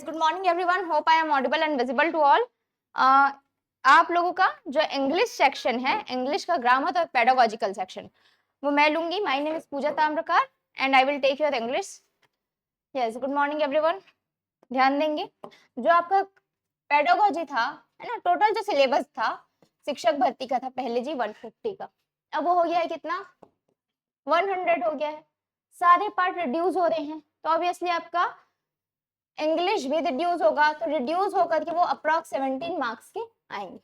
Yes, good morning everyone, hope I am audible and visible to all. आप लोगों का जो इंग्लिश सेक्शन है, इंग्लिश का ग्रामर और पेडागोजिकल सेक्शन, वो मैं लूंगी। My name is Pooja Tamrakar and I will take your English. Yes, good morning everyone. ध्यान देंगे, जो आपका पेडागोजी था, है ना, टोटल जो सिलेबस था शिक्षक भर्ती का था पहले जी 150 का, अब वो हो गया है कितना, 100 हो गया है। सारे पार्ट रिड्यूस हो रहे हैं, तो ऑब्वियसली आपका इंग्लिश भी रिड्यूस होगा, तो रिड्यूस होकर के वो अप्रॉक्स 17 मार्क्स के आएंगे।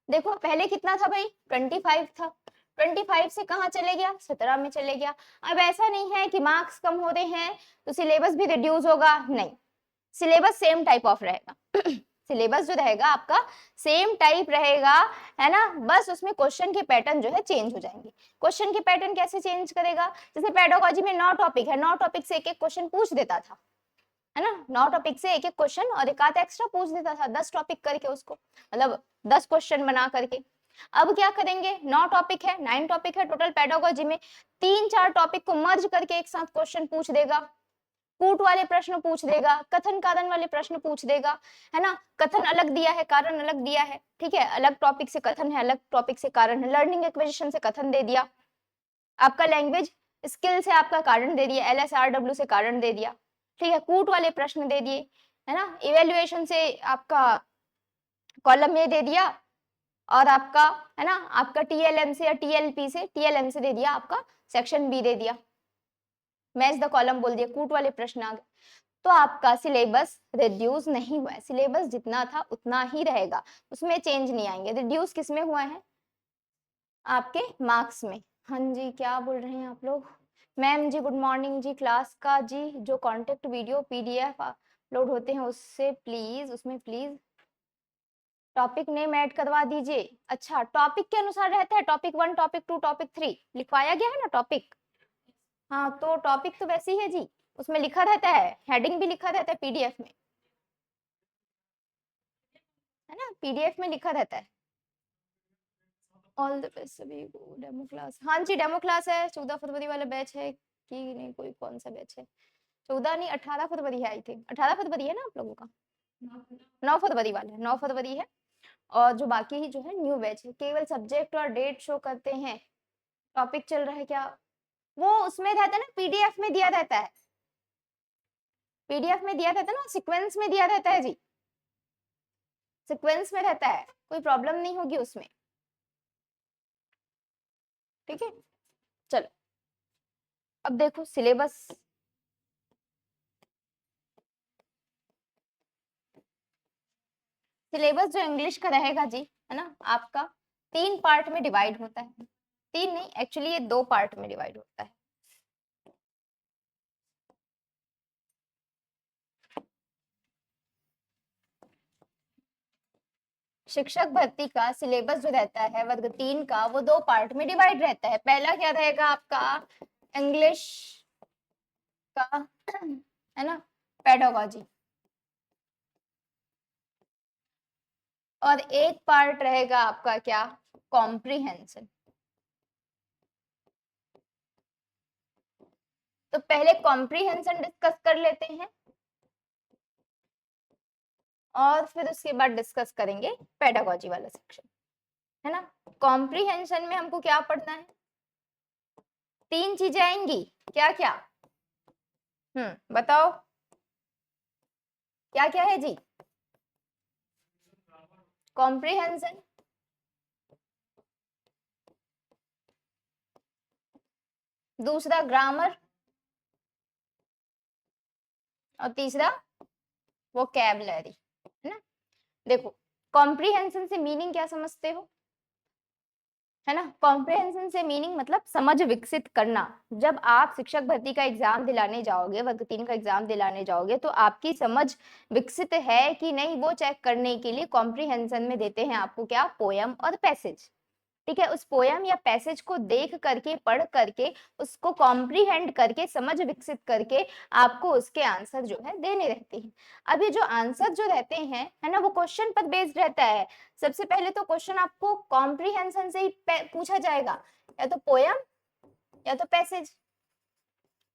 देखो पहले कितना था भाई, 25 था, 25 से कहाँ चले गया, 17 में चले गया। अब ऐसा नहीं है कि मार्क्स कम हो रहे हैं तो सिलेबस भी रिड्यूस होगा, नहीं, सिलेबस सेम टाइप ऑफ रहेगा। सिलेबस जो रहेगा आपका सेम टाइप रहेगा, है ना, बस उसमें क्वेश्चन के पैटर्न जो है चेंज हो जाएंगे। क्वेश्चन के पैटर्न कैसे चेंज करेगा, जैसे पेडागोजी में 9 टॉपिक है, 9 टॉपिक से एक एक क्वेश्चन पूछ देता था, है ना, 9 टॉपिक से एक एक क्वेश्चन और एक आध एक्स्ट्रा पूछ देता था, 10 टॉपिक करके उसको, मतलब 10 क्वेश्चन बना करके। अब क्या करेंगे, 9 टॉपिक है, 9 टॉपिक है टोटल पेडागोजी में, 3-4 टॉपिक को मर्ज करके एक साथ क्वेश्चन पूछ देगा, कूट वाले प्रश्न पूछ देगा, कथन कारण वाले प्रश्न पूछ देगा, है ना, कथन अलग दिया है, कारण अलग दिया है, ठीक है, अलग टॉपिक से कथन है, अलग टॉपिक से कारण है, लर्निंग एक्विजिशन से कथन दे दिया, आपका लैंग्वेज स्किल से आपका कारण दे दिया, LSRW से कारण दे दिया, ठीक है, कूट वाले प्रश्न दे दिए, है ना, इवेल्युएशन से आपका कॉलम ए दे दिया, और आपका, है ना, आपका TLM से या TLP से, TLM से दे दिया आपका सेक्शन बी दे दिया, मैच द कॉलम बोल दिया, कूट वाले प्रश्न आ गए। तो आपका सिलेबस रिड्यूस नहीं हुआ है, सिलेबस जितना था उतना ही रहेगा, उसमें चेंज नहीं आएंगे। रिड्यूस किस में हुआ है, आपके मार्क्स में। हाँ जी, क्या बोल रहे हैं आप लोग, मैम जी गुड मॉर्निंग जी, क्लास का जी जो कॉन्टेक्ट वीडियो PDF अपलोड होते हैं उससे प्लीज, उसमें प्लीज टॉपिक नेम ऐड करवा दीजिए। अच्छा, टॉपिक के अनुसार रहता है, टॉपिक 1, टॉपिक 2, टॉपिक 3 लिखवाया गया है ना टॉपिक। हाँ, तो टॉपिक तो वैसे ही है जी, उसमें लिखा रहता है, हेडिंग भी लिखा रहता है PDF में, है ना, PDF में लिखा रहता है। ऑल द बेस्ट सभी को, डेमो क्लास, हाँ जी डेमो क्लास है, 14 फरवरी वाला बैच है कि नहीं, कोई कौन सा बैच है, 14 नहीं 18 फरवरी है, आई थिंक 18 फरवरी है ना आप लोगों का, 9 फरवरी वाला है, 9 फरवरी है। और जो बाकी ही जो है न्यू बैच है, केवल सब्जेक्ट और डेट शो करते हैं, टॉपिक चल रहा है क्या, वो उसमें रहता है ना, PDF में दिया रहता है, PDF में दिया रहता है ना, सीक्वेंस में दिया रहता है जी, सीक्वेंस में रहता है, कोई प्रॉब्लम नहीं होगी उसमें, ठीक है। चलो अब देखो सिलेबस, सिलेबस जो इंग्लिश का रहेगा जी, है ना, आपका 3 पार्ट में डिवाइड होता है, 3 नहीं एक्चुअली ये 2 पार्ट में डिवाइड होता है। शिक्षक भर्ती का सिलेबस जो रहता है वर्ग 3 का, वो 2 पार्ट में डिवाइड रहता है। पहला क्या रहेगा आपका, इंग्लिश का, है ना, पेडागोजी, और एक पार्ट रहेगा आपका क्या, कॉम्प्रिहेंशन। तो पहले कॉम्प्रिहेंशन डिस्कस कर लेते हैं और फिर उसके बाद डिस्कस करेंगे पेडागोजी वाला सेक्शन, है ना। कॉम्प्रिहेंशन में हमको क्या पढ़ना है, 3 चीजें आएंगी, क्या क्या, बताओ क्या क्या है जी, कॉम्प्रिहेंशन, दूसरा ग्रामर, और तीसरा वोकैबुलरी, है ना। देखो कॉम्प्रिहेंशन से मीनिंग क्या समझते हो, है ना, कॉम्प्रिहेंशन से मीनिंग मतलब समझ विकसित करना। जब आप शिक्षक भर्ती का एग्जाम दिलाने जाओगे, वर्ग 3 का एग्जाम दिलाने जाओगे, तो आपकी समझ विकसित है कि नहीं वो चेक करने के लिए कॉम्प्रिहेंशन में देते हैं आपको क्या, पोयम और पैसेज, ठीक है। उस पोयम या पैसेज को देख करके, पढ़ करके, उसको कॉम्प्रीहेंड करके, समझ विकसित करके आपको उसके आंसर जो है देने रहते हैं। अब ये जो आंसर जो रहते हैं, है ना, वो क्वेश्चन पर बेस्ड रहता है। सबसे पहले तो क्वेश्चन आपको कॉम्प्रीहेंशन से ही पूछा जाएगा, या तो पोयम या तो पैसेज,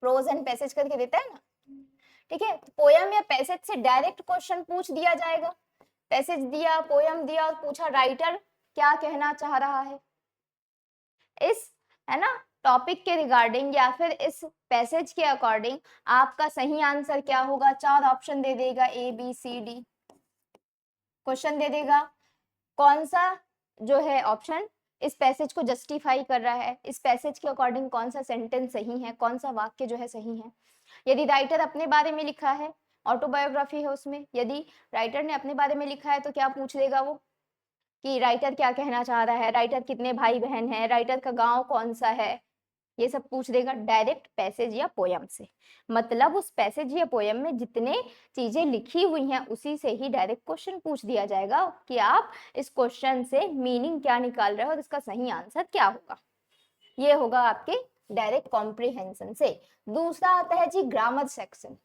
प्रोज एंड पैसेज करके देता है ना, ठीक है, तो पोयम या पैसेज से डायरेक्ट क्वेश्चन पूछ दिया जाएगा। पैसेज दिया, पोयम दिया और पूछा राइटर क्या कहना चाह रहा है इस, है ना, टॉपिक के रिगार्डिंग या फिर इस पैसेज के अकॉर्डिंग आपका सही आंसर क्या होगा। 4 ऑप्शन दे देगा, A B C D question दे देगा। कौन सा जो है ऑप्शन इस पैसेज को जस्टिफाई कर रहा है, इस पैसेज के अकॉर्डिंग कौन सा सेंटेंस सही है, कौन सा वाक्य जो है सही है। यदि राइटर अपने बारे में लिखा है, ऑटोबायोग्राफी है उसमें, यदि राइटर ने अपने बारे में लिखा है तो क्या पूछ लेगा वो कि राइटर क्या कहना चाह रहा है, राइटर कितने भाई बहन है, राइटर का गांव कौन सा है, ये सब पूछ देगा डायरेक्ट पैसेज या पोयम से। मतलब उस पैसेज या पोयम में जितने चीजें लिखी हुई हैं उसी से ही डायरेक्ट क्वेश्चन पूछ दिया जाएगा कि आप इस क्वेश्चन से मीनिंग क्या निकाल रहे हो और इसका सही आंसर क्या होगा। ये होगा आपके डायरेक्ट कॉम्प्रिहेंशन से। दूसरा आता है जी ग्रामर सेक्शन।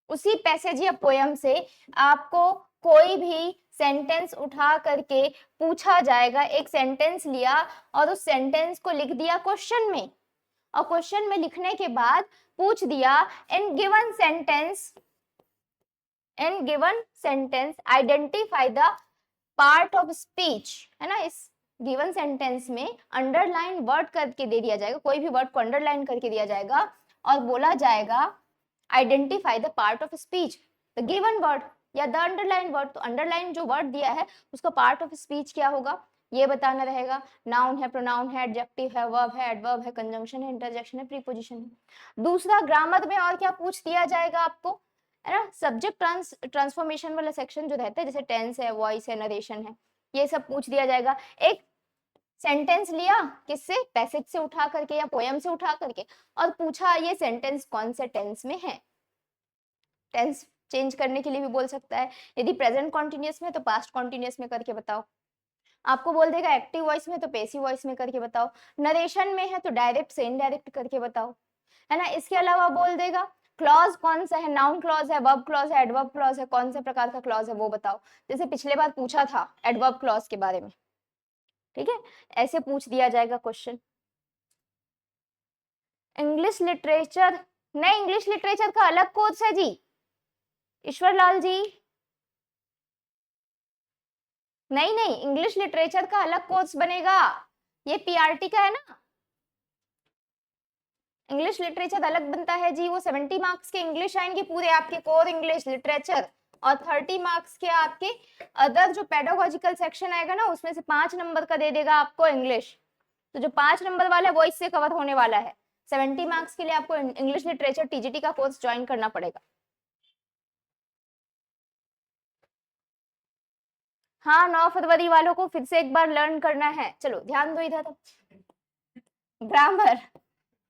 उसी पैसेज या पोयम से आपको कोई भी सेंटेंस उठा करके पूछा जाएगा। एक सेंटेंस लिया और उस सेंटेंस को लिख दिया क्वेश्चन में, और क्वेश्चन में लिखने के बाद पूछ दिया in given sentence identify the part of speech, है ना। इस गिवन सेंटेंस में अंडरलाइन वर्ड करके दे दिया जाएगा, कोई भी वर्ड को अंडरलाइन करके दिया जाएगा और बोला जाएगा identify the part of speech, the given word या द अंडरलाइन वर्ड। तो अंडरलाइन जो वर्ड दिया है उसका पार्ट ऑफ स्पीच क्या होगा ये बताना रहेगा। नाउन है, प्रोनाउन है, एडजेक्टिव है, वर्ब है, एडवर्ब है, कंजंक्शन है, इंटरजेक्शन है, प्रीपोजिशन है। दूसरा ग्रामर में और क्या पूछ दिया जाएगा आपको, है ना, सब्जेक्ट ट्रांसफॉर्मेशन वाला सेक्शन जो रहता है, जैसे टेंस है, वॉइस है, नरेशन है, ये सब पूछ दिया जाएगा। एक सेंटेंस लिया किससे, पैसेज से उठा करके या पोयम से उठा करके, और पूछा ये सेंटेंस कौन से टेंस में है। टेंस चेंज करने के लिए भी बोल सकता है, यदि प्रेजेंट कॉन्टिन्यूअस में तो पास्ट कॉन्टिन्यूअस में करके बताओ। आपको बोल देगा एक्टिव वॉइस में तो पैसिव वॉइस में करके बताओ, नरेशन में है तो डायरेक्ट से इनडायरेक्ट करके बताओ, है ना। इसके अलावा बोल देगा क्लॉज कौन सा है, नाउन क्लॉज है, वर्ब क्लॉज है, एडवर्ब क्लॉज है, कौन से प्रकार का क्लॉज है वो बताओ। जैसे पिछले बार पूछा था एडवर्ब क्लॉज के बारे में, ठीक है, ऐसे पूछ दिया जाएगा क्वेश्चन। इंग्लिश लिटरेचर, नहीं इंग्लिश लिटरेचर का अलग कोर्स है जी, ईश्वर लाल जी, नहीं नहीं, इंग्लिश लिटरेचर का अलग कोर्स बनेगा, ये पीआरटी का है ना। इंग्लिश लिटरेचर अलग बनता है जी, वो 70 मार्क्स के इंग्लिश आएंगे पूरे आपके कोर इंग्लिश लिटरेचर, और 30 मार्क्स के आपके अदर जो पेडागोजिकल सेक्शन आएगा ना उसमें से 5 नंबर का दे देगा आपको इंग्लिश। तो जो 5 नंबर वाला है वो इससे कवर होने वाला है। 70 मार्क्स के लिए आपको इंग्लिश लिटरेचर टीजीटी का कोर्स ज्वाइन करना पड़ेगा। हाँ 9 फरवरी वालों को फिर से एक बार लर्न करना है। चलो ध्यान दो इधर। ग्रामर,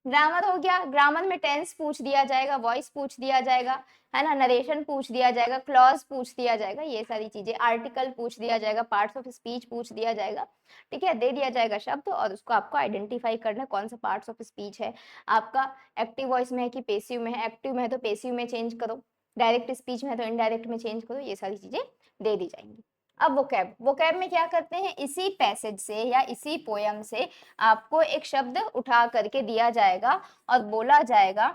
ग्रामर हो गया, ग्रामर में टेंस पूछ दिया जाएगा, वॉइस पूछ दिया जाएगा, है ना, नरेशन पूछ दिया जाएगा, क्लॉज पूछ दिया जाएगा, ये सारी चीजें, आर्टिकल पूछ दिया जाएगा, पार्ट्स ऑफ स्पीच पूछ दिया जाएगा, ठीक है, दे दिया जाएगा शब्द और उसको आपको आइडेंटिफाई करना है कौन सा पार्ट्स ऑफ स्पीच है आपका, एक्टिव वॉइस में है कि पेसिव में है, एक्टिव में है तो पेसिव में चेंज करो, डायरेक्ट स्पीच में है तो इनडायरेक्ट में चेंज करो, ये सारी चीजें दे दी जाएंगी। अब वोकैब, वोकैब में क्या करते हैं, इसी पैसेज से या इसी पोयम से आपको एक शब्द उठा करके दिया जाएगा और बोला जाएगा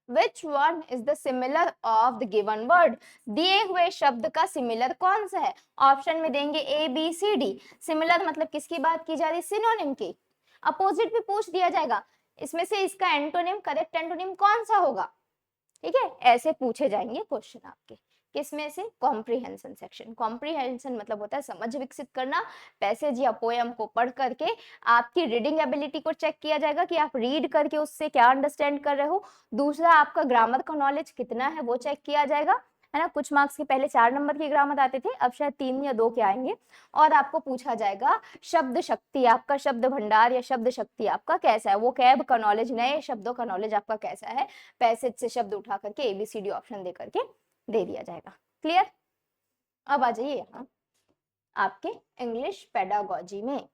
which one is the similar of the given word, दिए हुए शब्द का सिमिलर कौन सा है। ऑप्शन में देंगे A B C D. Similar मतलब किसकी बात की जा रही है, सिनोनिम की। अपोजिट भी पूछ दिया जाएगा, इसमें से इसका एंटोनिम, करेक्ट एंटोनिम कौन सा होगा, ठीक है, ऐसे पूछे जाएंगे क्वेश्चन आपके। किसमें से, कॉम्प्रिहेंशन सेक्शन। कॉम्प्रिहेंशन मतलब होता है समझ विकसित करना। पैसेज या पोयम को पढ़ करके आपकी रीडिंग एबिलिटी को चेक किया जाएगा कि आप रीड करके उससे क्या अंडरस्टैंड कर रहे हो। दूसरा आपका ग्रामर का नॉलेज कितना है वो चेक किया जाएगा, है ना। कुछ मार्क्स के पहले 4 नंबर के ग्रामर आते थे, अब शायद 3 या 2 के आएंगे। और आपको पूछा जाएगा शब्द शक्ति, आपका शब्द भंडार या शब्द शक्ति आपका कैसा है, वो कैब का नॉलेज, नए शब्दों का नॉलेज आपका कैसा है। पैसेज से शब्द उठा करके एबीसीडी ऑप्शन दे करके दे दिया जाएगा। क्लियर। अब आ जाइए यहाँ आपके इंग्लिश पेडागोजी में।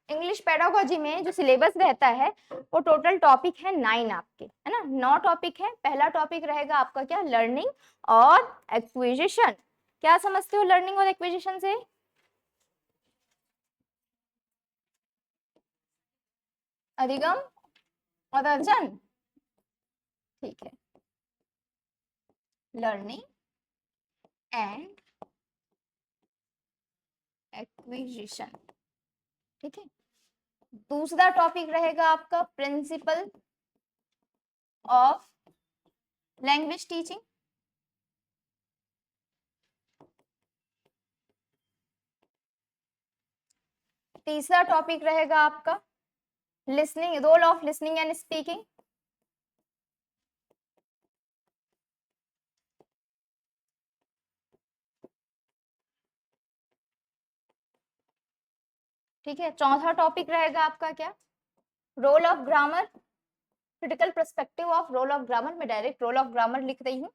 इंग्लिश पेडागोजी में जो सिलेबस रहता है वो टोटल टॉपिक है 9 आपके, है ना, 9 टॉपिक है। पहला टॉपिक रहेगा आपका क्या, लर्निंग और एक्विजिशन। क्या समझते हो लर्निंग और एक्विजिशन से, अधिगम और अर्जन, ठीक है, लर्निंग एंड एक्विजिशन। ठीक है, दूसरा टॉपिक रहेगा आपका प्रिंसिपल ऑफ लैंग्वेज टीचिंग। तीसरा टॉपिक रहेगा आपका listening, role of listening and speaking. ठीक है, चौथा टॉपिक रहेगा आपका क्या, role of grammar, critical perspective of role of grammar. मैं डायरेक्ट रोल ऑफ ग्रामर लिख रही हूँ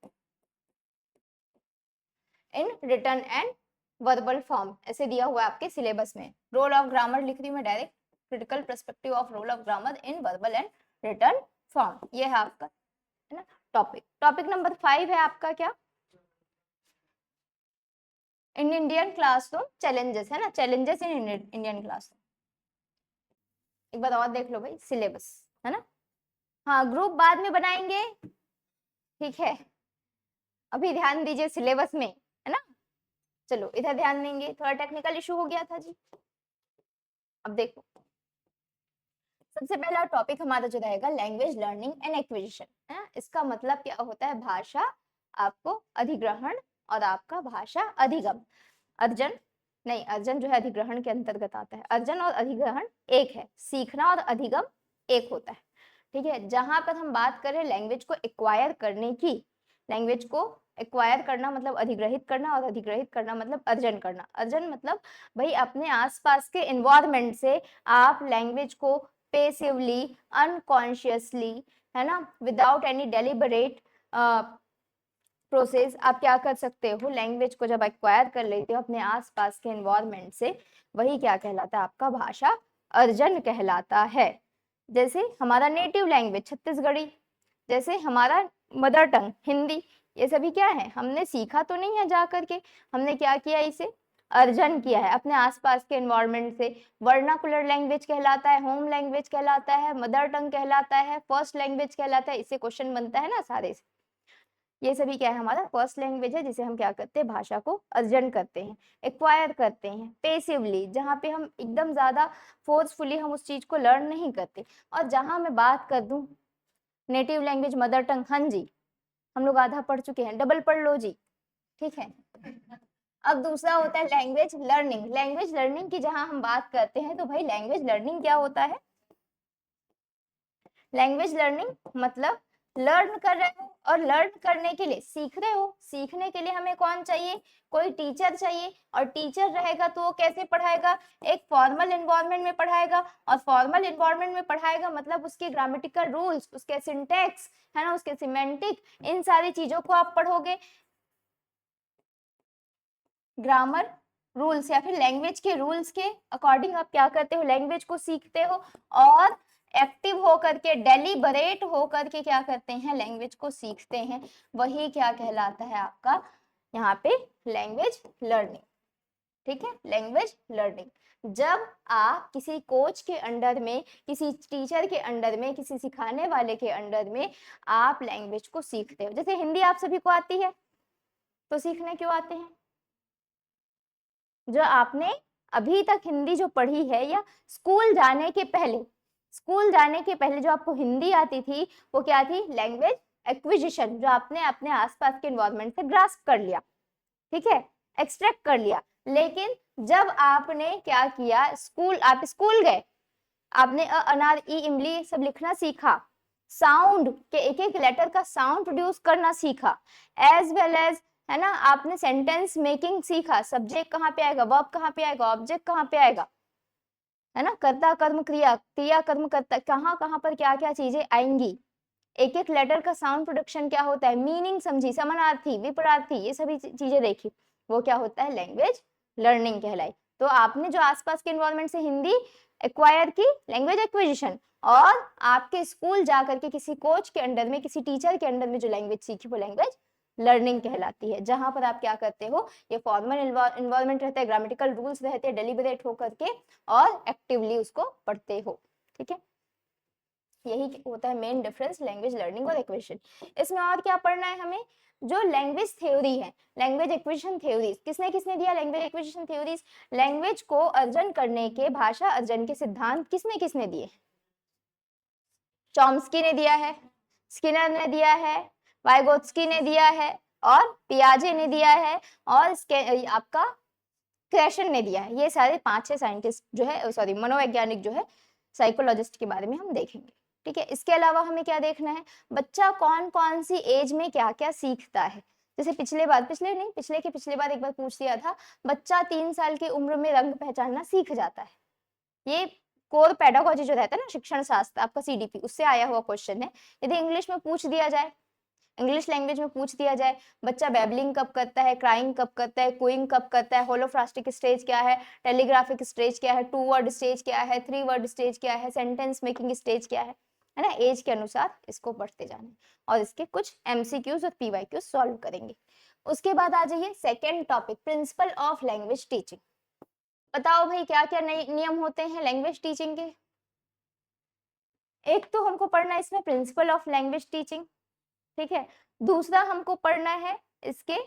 in written and verbal form, ऐसे दिया हुआ है आपके सिलेबस में। रोल ऑफ ग्रामर लिख रही हूँ मैं direct, critical perspective of role of grammar in verbal and written form, ये है आपका, है ना टॉपिक। टॉपिक नंबर 5 है आपका क्या, इन इंडियन क्लासरूम चैलेंजेस, है ना, चैलेंजेस इन इंडियन क्लासरूम। एक बार और देख लो भाई सिलेबस, है ना। हाँ, ग्रुप बाद में बनाएंगे, ठीक है, अभी ध्यान दीजिए सिलेबस में, है ना। चलो इधर ध्यान देंगे, थोड़ा टेक्निकल इशू हो गया था जी। अब देखो, सबसे पहला टॉपिक हमारा जो रहेगा लैंग्वेज लर्निंग एंड एक्विजिशन, है ना। इसका मतलब क्या होता है, भाषा आपको अधिग्रहण और आपका भाषा अधिगम। अर्जन नहीं, अर्जन जो है अधिग्रहण के अंतर्गत आता है, अर्जन और अधिग्रहण एक है, सीखना और अधिगम एक होता है। ठीक है, जहां पर हम बात करें लैंग्वेज को एक्वायर करने की, लैंग्वेज को एक्वायर करना मतलब अधिग्रहित करना, और अधिग्रहित करना मतलब अर्जन करना। अर्जन मतलब भाई अपने आसपास के एनवायरमेंट से आप लैंग्वेज को पेसिवली, अनकॉन्शियसली, है ना, विदाउट एनी डेलिबरेट प्रोसेस आप क्या कर सकते हो, लैंग्वेज को जब एक्वायर कर लेते हो अपने आसपास के एनवायरमेंट से, वही क्या कहलाता है, आपका भाषा अर्जन कहलाता है। जैसे हमारा नेटिव लैंग्वेज छत्तीसगढ़ी, जैसे हमारा मदर टंग हिंदी, ये सभी क्या है, हमने सीखा तो नहीं है जा करके, हमने क्या किया, इसे अर्जन किया है अपने आसपास के एनवायरमेंट से। वर्नाकुलर लैंग्वेज कहलाता है, होम लैंग्वेज कहलाता है, मदर टंग कहलाता है, फर्स्ट लैंग्वेज कहलाता है, इससे क्वेश्चन बनता है ना सारे से। ये सभी क्या है, हमारा फर्स्ट लैंग्वेज है जिसे हम क्या करते हैं, भाषा को अर्जन करते हैं, एक्वायर करते हैं पेसिवली, जहाँ पे हम एकदम ज्यादा फोर्सफुली हम उस चीज को लर्न नहीं करते। और जहाँ मैं बात कर दूं नेटिव लैंग्वेज मदर टंग, हाँ जी हम लोग आधा पढ़ चुके हैं, डबल पढ़ लो जी, ठीक है। अब दूसरा होता है लैंग्वेज लर्निंग। लैंग्वेज लर्निंग की जहां हम बात करते हैं तो भाई लैंग्वेज लर्निंग क्या होता है, लैंग्वेज लर्निंग मतलब लर्न कर रहे हो, और लर्न करने के लिए सीख रहे हो, सीखने के लिए हमें कौन चाहिए, कोई टीचर चाहिए। और टीचर रहेगा तो वो कैसे पढ़ाएगा, एक फॉर्मल एनवायरनमेंट में पढ़ाएगा, और फॉर्मल एनवायरनमेंट में पढ़ाएगा मतलब उसके ग्रामेटिकल रूल्स, उसके सिंटैक्स, है ना, उसके सिमेंटिक, इन सारी चीजों को आप पढ़ोगे। ग्रामर रूल्स या फिर लैंग्वेज के रूल्स के अकॉर्डिंग आप क्या करते हो, लैंग्वेज को सीखते हो, और एक्टिव होकर के डेलिबरेट होकर के क्या करते हैं, लैंग्वेज को सीखते हैं। वही क्या कहलाता है आपका यहाँ पे लैंग्वेज लर्निंग। ठीक है, लैंग्वेज लर्निंग जब आप किसी कोच के अंडर में, किसी टीचर के अंडर में, किसी सिखाने वाले के अंडर में आप लैंग्वेज को सीखते हो। जैसे हिंदी आप सभी को आती है, तो सीखने क्यों आते हैं, जो आपने अभी तक हिंदी जो पढ़ी है, या स्कूल जाने के पहले, स्कूल जाने के पहले जो आपको हिंदी आती थी वो क्या थी, लैंग्वेज एक्विजिशन, जो आपने अपने आसपास के एनवायरनमेंट से ग्रास्प कर लिया, ठीक है, एक्सट्रैक्ट कर लिया। लेकिन जब आपने क्या किया, आप स्कूल गए, आपने अ अनार ई इमली सब लिखना सीखा, साउंड के एक एक लेटर का साउंड प्रोड्यूस करना सीखा, एज वेल एज, है ना, आपने सेंटेंस मेकिंग सीखा, सब्जेक्ट कहाँ पे आएगा, वर्ब कहाँ पे आएगा, ऑब्जेक्ट कहाँ पे आएगा, है ना, कर्ता कर्म क्रिया, क्रिया कर्म कर्ता, कहाँ कहाँ पर क्या क्या चीजें आएंगी, एक एक लेटर का साउंड प्रोडक्शन क्या होता है, मीनिंग समझी, समानार्थी, विपरीतार्थी, ये सभी चीजें देखी, वो क्या होता है, लैंग्वेज लर्निंग कहलाई। तो आपने जो आसपास के एनवायरनमेंट से हिंदी एक्वायर की, लैंग्वेज एक्विजिशन, और आपके स्कूल जाकर के किसी कोच के अंडर में, किसी टीचर के अंडर में जो लैंग्वेज सीखी वो लैंग्वेज लर्निंग कहलाती है। जहां पर आप क्या करते हो, ये फॉर्मल एनवायरनमेंट रहता है, ग्रामेटिकल रूल्स रहते हैं, डेलिबरेट होकर के और एक्टिवली उसको पढ़ते हो। ठीक है, यही होता है मेन डिफरेंस लैंग्वेज लर्निंग और एक्विजिशन। इसमें और क्या पढ़ना है हमें, जो लैंग्वेज थ्योरी है, लैंग्वेज एक्विजिशन थ्योरीज किसने किसने दिया, लैंग्वेज एक्विजिशन थ्योरीज, लैंग्वेज को अर्जन करने के, भाषा अर्जन के सिद्धांत किसने किसने दिए, चॉम्स्की ने दिया है, स्किनर ने दिया है, वाइगोत्स्की ने दिया है, और पियाजे ने दिया है, और आपका क्रेशन ने दिया है। ये सारे 5-6 साइंटिस्ट जो है, सॉरी मनोवैज्ञानिक जो है, साइकोलॉजिस्ट के बारे में हम देखेंगे। ठीक है, इसके अलावा हमें क्या देखना है, बच्चा कौन कौन सी एज में क्या क्या सीखता है। जैसे पिछले के पिछले बार एक बार पूछ दिया था, बच्चा 3 साल की उम्र में रंग पहचानना सीख जाता है। ये कोर पेडागोजी जो रहता है ना, शिक्षण शास्त्र आपका सीडीपी, उससे आया हुआ क्वेश्चन है। यदि इंग्लिश में पूछ दिया जाए, इंग्लिश लैंग्वेज में पूछ दिया जाए, बच्चा बैबलिंग कब करता है, क्राइंग कब करता है, कोइंग कब करता है, होलोफ्रास्टिक स्टेज क्या है, टेलीग्राफिक स्टेज क्या है, 2 वर्ड स्टेज क्या है, 3 वर्ड स्टेज क्या है, सेंटेंस मेकिंग स्टेज क्या है ना, एज के अनुसार इसको पढ़ते जाना है। और इसके कुछ एमसीक्यूज और पीवाईक्यूज सॉल्व करेंगे। उसके बाद आ जाइए second topic, principal of language teaching. बताओ भाई क्या क्या नए नियम होते हैं लैंग्वेज टीचिंग के। एक तो हमको पढ़ना है इसमें प्रिंसिपल ऑफ लैंग्वेज टीचिंग, ठीक है। दूसरा हमको पढ़ना है इसके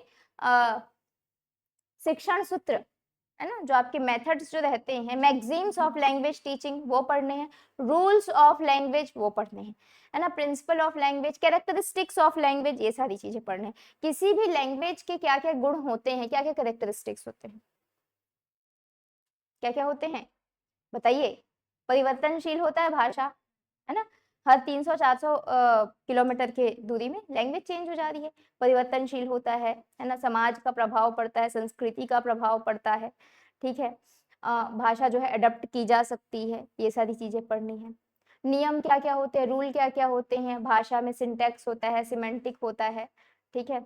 शिक्षण सूत्र, है ना, जो आपके मेथड्स जो रहते हैं, मैगजीन्स ऑफ लैंग्वेज टीचिंग वो पढ़ने हैं, रूल्स ऑफ लैंग्वेज वो पढ़ने हैं, है ना, principal of language, characteristics of language, ये सारी चीजें पढ़ने हैं। किसी भी लैंग्वेज के क्या क्या गुण होते हैं, क्या क्या कैरेक्टरिस्टिक्स होते हैं, क्या क्या होते हैं बताइए। परिवर्तनशील होता है भाषा, है ना, हर 300-400 किलोमीटर के दूरी में लैंग्वेज चेंज हो जा रही है, परिवर्तनशील होता है ना, समाज का प्रभाव पड़ता है, संस्कृति का प्रभाव पड़ता है, ठीक है। भाषा जो है अडप्ट की जा सकती है, ये सारी चीजें पढ़नी है। नियम क्या क्या होते हैं, रूल क्या क्या होते हैं, भाषा में सिंटैक्स होता है, सिमेंटिक होता है, ठीक है,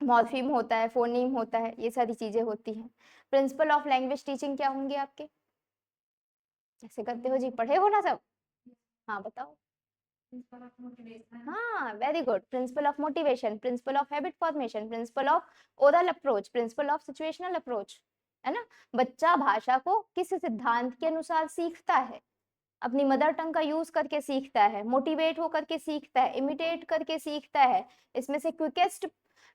मॉर्फीम होता है, फोनीम होता है, ये सारी चीजें होती हैं। प्रिंसिपल ऑफ लैंग्वेज टीचिंग क्या होंगे आपके, ऐसे करते हो जी, पढ़े हो ना सब, हाँ बताओ। हाँ very good, principle of motivation, principle of habit formation, principle of oral approach, principle of situational approach, है ना। बच्चा भाषा को किस सिद्धांत के अनुसार सीखता है, अपनी मदर टंग का यूज करके सीखता है, मोटिवेट होकर के सीखता है, इमिटेट करके सीखता है। इसमें से क्विकेस्ट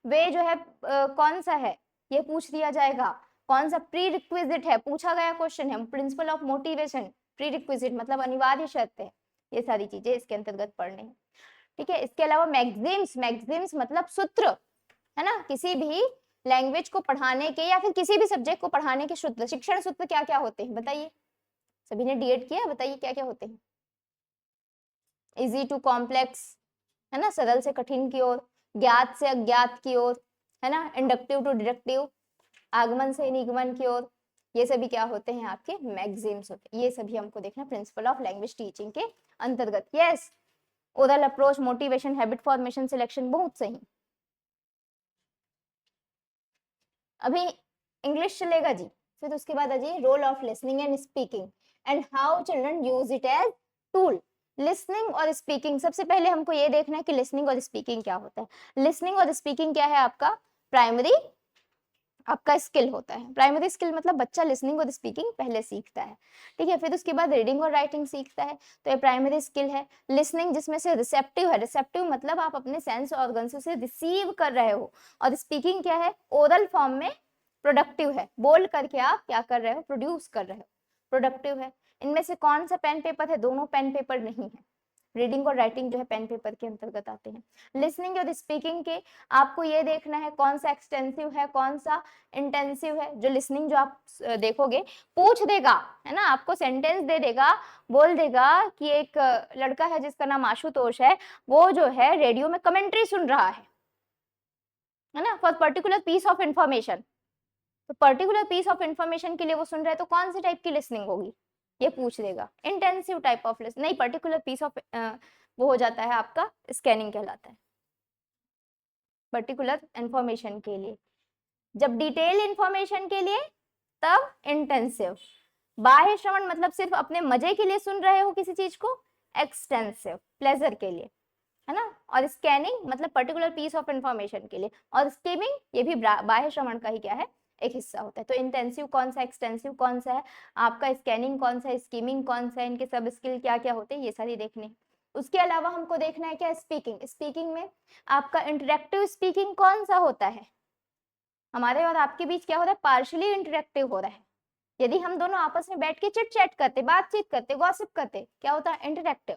वे जो है कौन सा है, ये पूछ दिया जाएगा। कौन सा प्री रिक्विजिट है, पूछा गया क्वेश्चन है, principle of motivation, pre requisite मतलब अनिवार्य शर्त है। ये सारी चीजें इसके अंतर्गत पढ़ने हैं, ठीक है। इसके अलावा मैगजीम्स, मैगजीम्स मतलब सूत्र, है ना, किसी भी लैंग्वेज को पढ़ाने के या फिर किसी भी सब्जेक्ट को पढ़ाने के सूत्र, शिक्षण सूत्र क्या क्या होते हैं बताइए। सभी ने डीएड किया, बताइए क्या क्या होते हैं। इजी टू कॉम्प्लेक्स, है ना, सरल से कठिन की ओर, ज्ञात से अज्ञात की ओर, है ना, इंडक्टिव टू डिडक्टिव, आगमन से निगमन की ओर, ये सभी क्या होते हैं आपके मैगजीम्स होते हैं। ये सभी हमको देखना प्रिंसिपल ऑफ लैंग्वेज टीचिंग के अंतर्गत। Yes, oral approach, motivation, habit formation, selection, बहुत सही। अभी इंग्लिश चलेगा जी, फिर उसके बाद आ जाइए role of listening and speaking and how children use it as tool. Listening और स्पीकिंग, सबसे पहले हमको ये देखना है कि लिसनिंग और स्पीकिंग क्या होता है। लिसनिंग और स्पीकिंग क्या है आपका प्राइमरी, आपका स्किल होता है। प्राइमरी स्किल मतलब बच्चा लिसनिंग और स्पीकिंग पहले सीखता है, ठीक है, फिर उसके बाद रीडिंग और राइटिंग सीखता है, तो ये प्राइमरी स्किल है। लिसनिंग जिसमें से रिसेप्टिव है, रिसेप्टिव मतलब आप अपने सेंस ऑर्गन से रिसीव कर रहे हो, और स्पीकिंग क्या है, ओरल फॉर्म में प्रोडक्टिव है, बोल करके आप क्या कर रहे हो, प्रोड्यूस कर रहे हो, प्रोडक्टिव है। इनमें से कौन सा पेन पेपर है, दोनों पेन पेपर नहीं है, रीडिंग और राइटिंग जो है पेन पेपर के अंतर्गत आते हैं। लिसनिंग और स्पीकिंग के आपको ये देखना है कौन सा एक्सटेंसिव है, कौन सा इंटेंसिव है। जो लिसनिंग जो आप देखोगे, पूछ देगा, है ना, आपको सेंटेंस दे देगा, बोल देगा कि एक लड़का है जिसका नाम आशुतोष है, वो जो है रेडियो में कमेंट्री सुन रहा है ना, for particular piece of information. तो पर्टिकुलर पीस ऑफ इंफॉर्मेशन के लिए वो सुन रहा है, तो कौन सी टाइप की लिसनिंग होगी, ये पूछ देगा। इंटेंसिव टाइप ऑफ लिसनिंग नहीं, पर्टिकुलर पीस ऑफ वो हो जाता है आपका स्कैनिंग कहलाता है, पर्टिकुलर इंफॉर्मेशन के लिए। जब डिटेल इंफॉर्मेशन के लिए तब इंटेंसिव। बाह्य श्रवण मतलब सिर्फ अपने मजे के लिए सुन रहे हो किसी चीज को, एक्सटेंसिव प्लेजर के लिए, है ना। और स्कैनिंग मतलब पर्टिकुलर पीस ऑफ इंफॉर्मेशन के लिए, और स्कीमिंग ये भी बाह्य श्रवण का ही क्या है, एक हिस्सा होता है। तो इंटेंसिव कौन सा, एक्सटेंसिव कौन सा है आपका, स्कैनिंग कौन सा है, स्कीमिंग कौन सा है, इनके सब स्किल क्या क्या होते हैं, ये सारी देखने। उसके अलावा हमको देखना है क्या, स्पीकिंग। स्पीकिंग में आपका इंटरेक्टिव स्पीकिंग कौन सा होता है, हमारे और आपके बीच क्या हो रहा है, पार्शियली इंटरेक्टिव हो रहा है। यदि हम दोनों आपस में बैठ के चिट चैट करते, बातचीत करते, गॉसिप करते, क्या होता है, इंटरेक्टिव।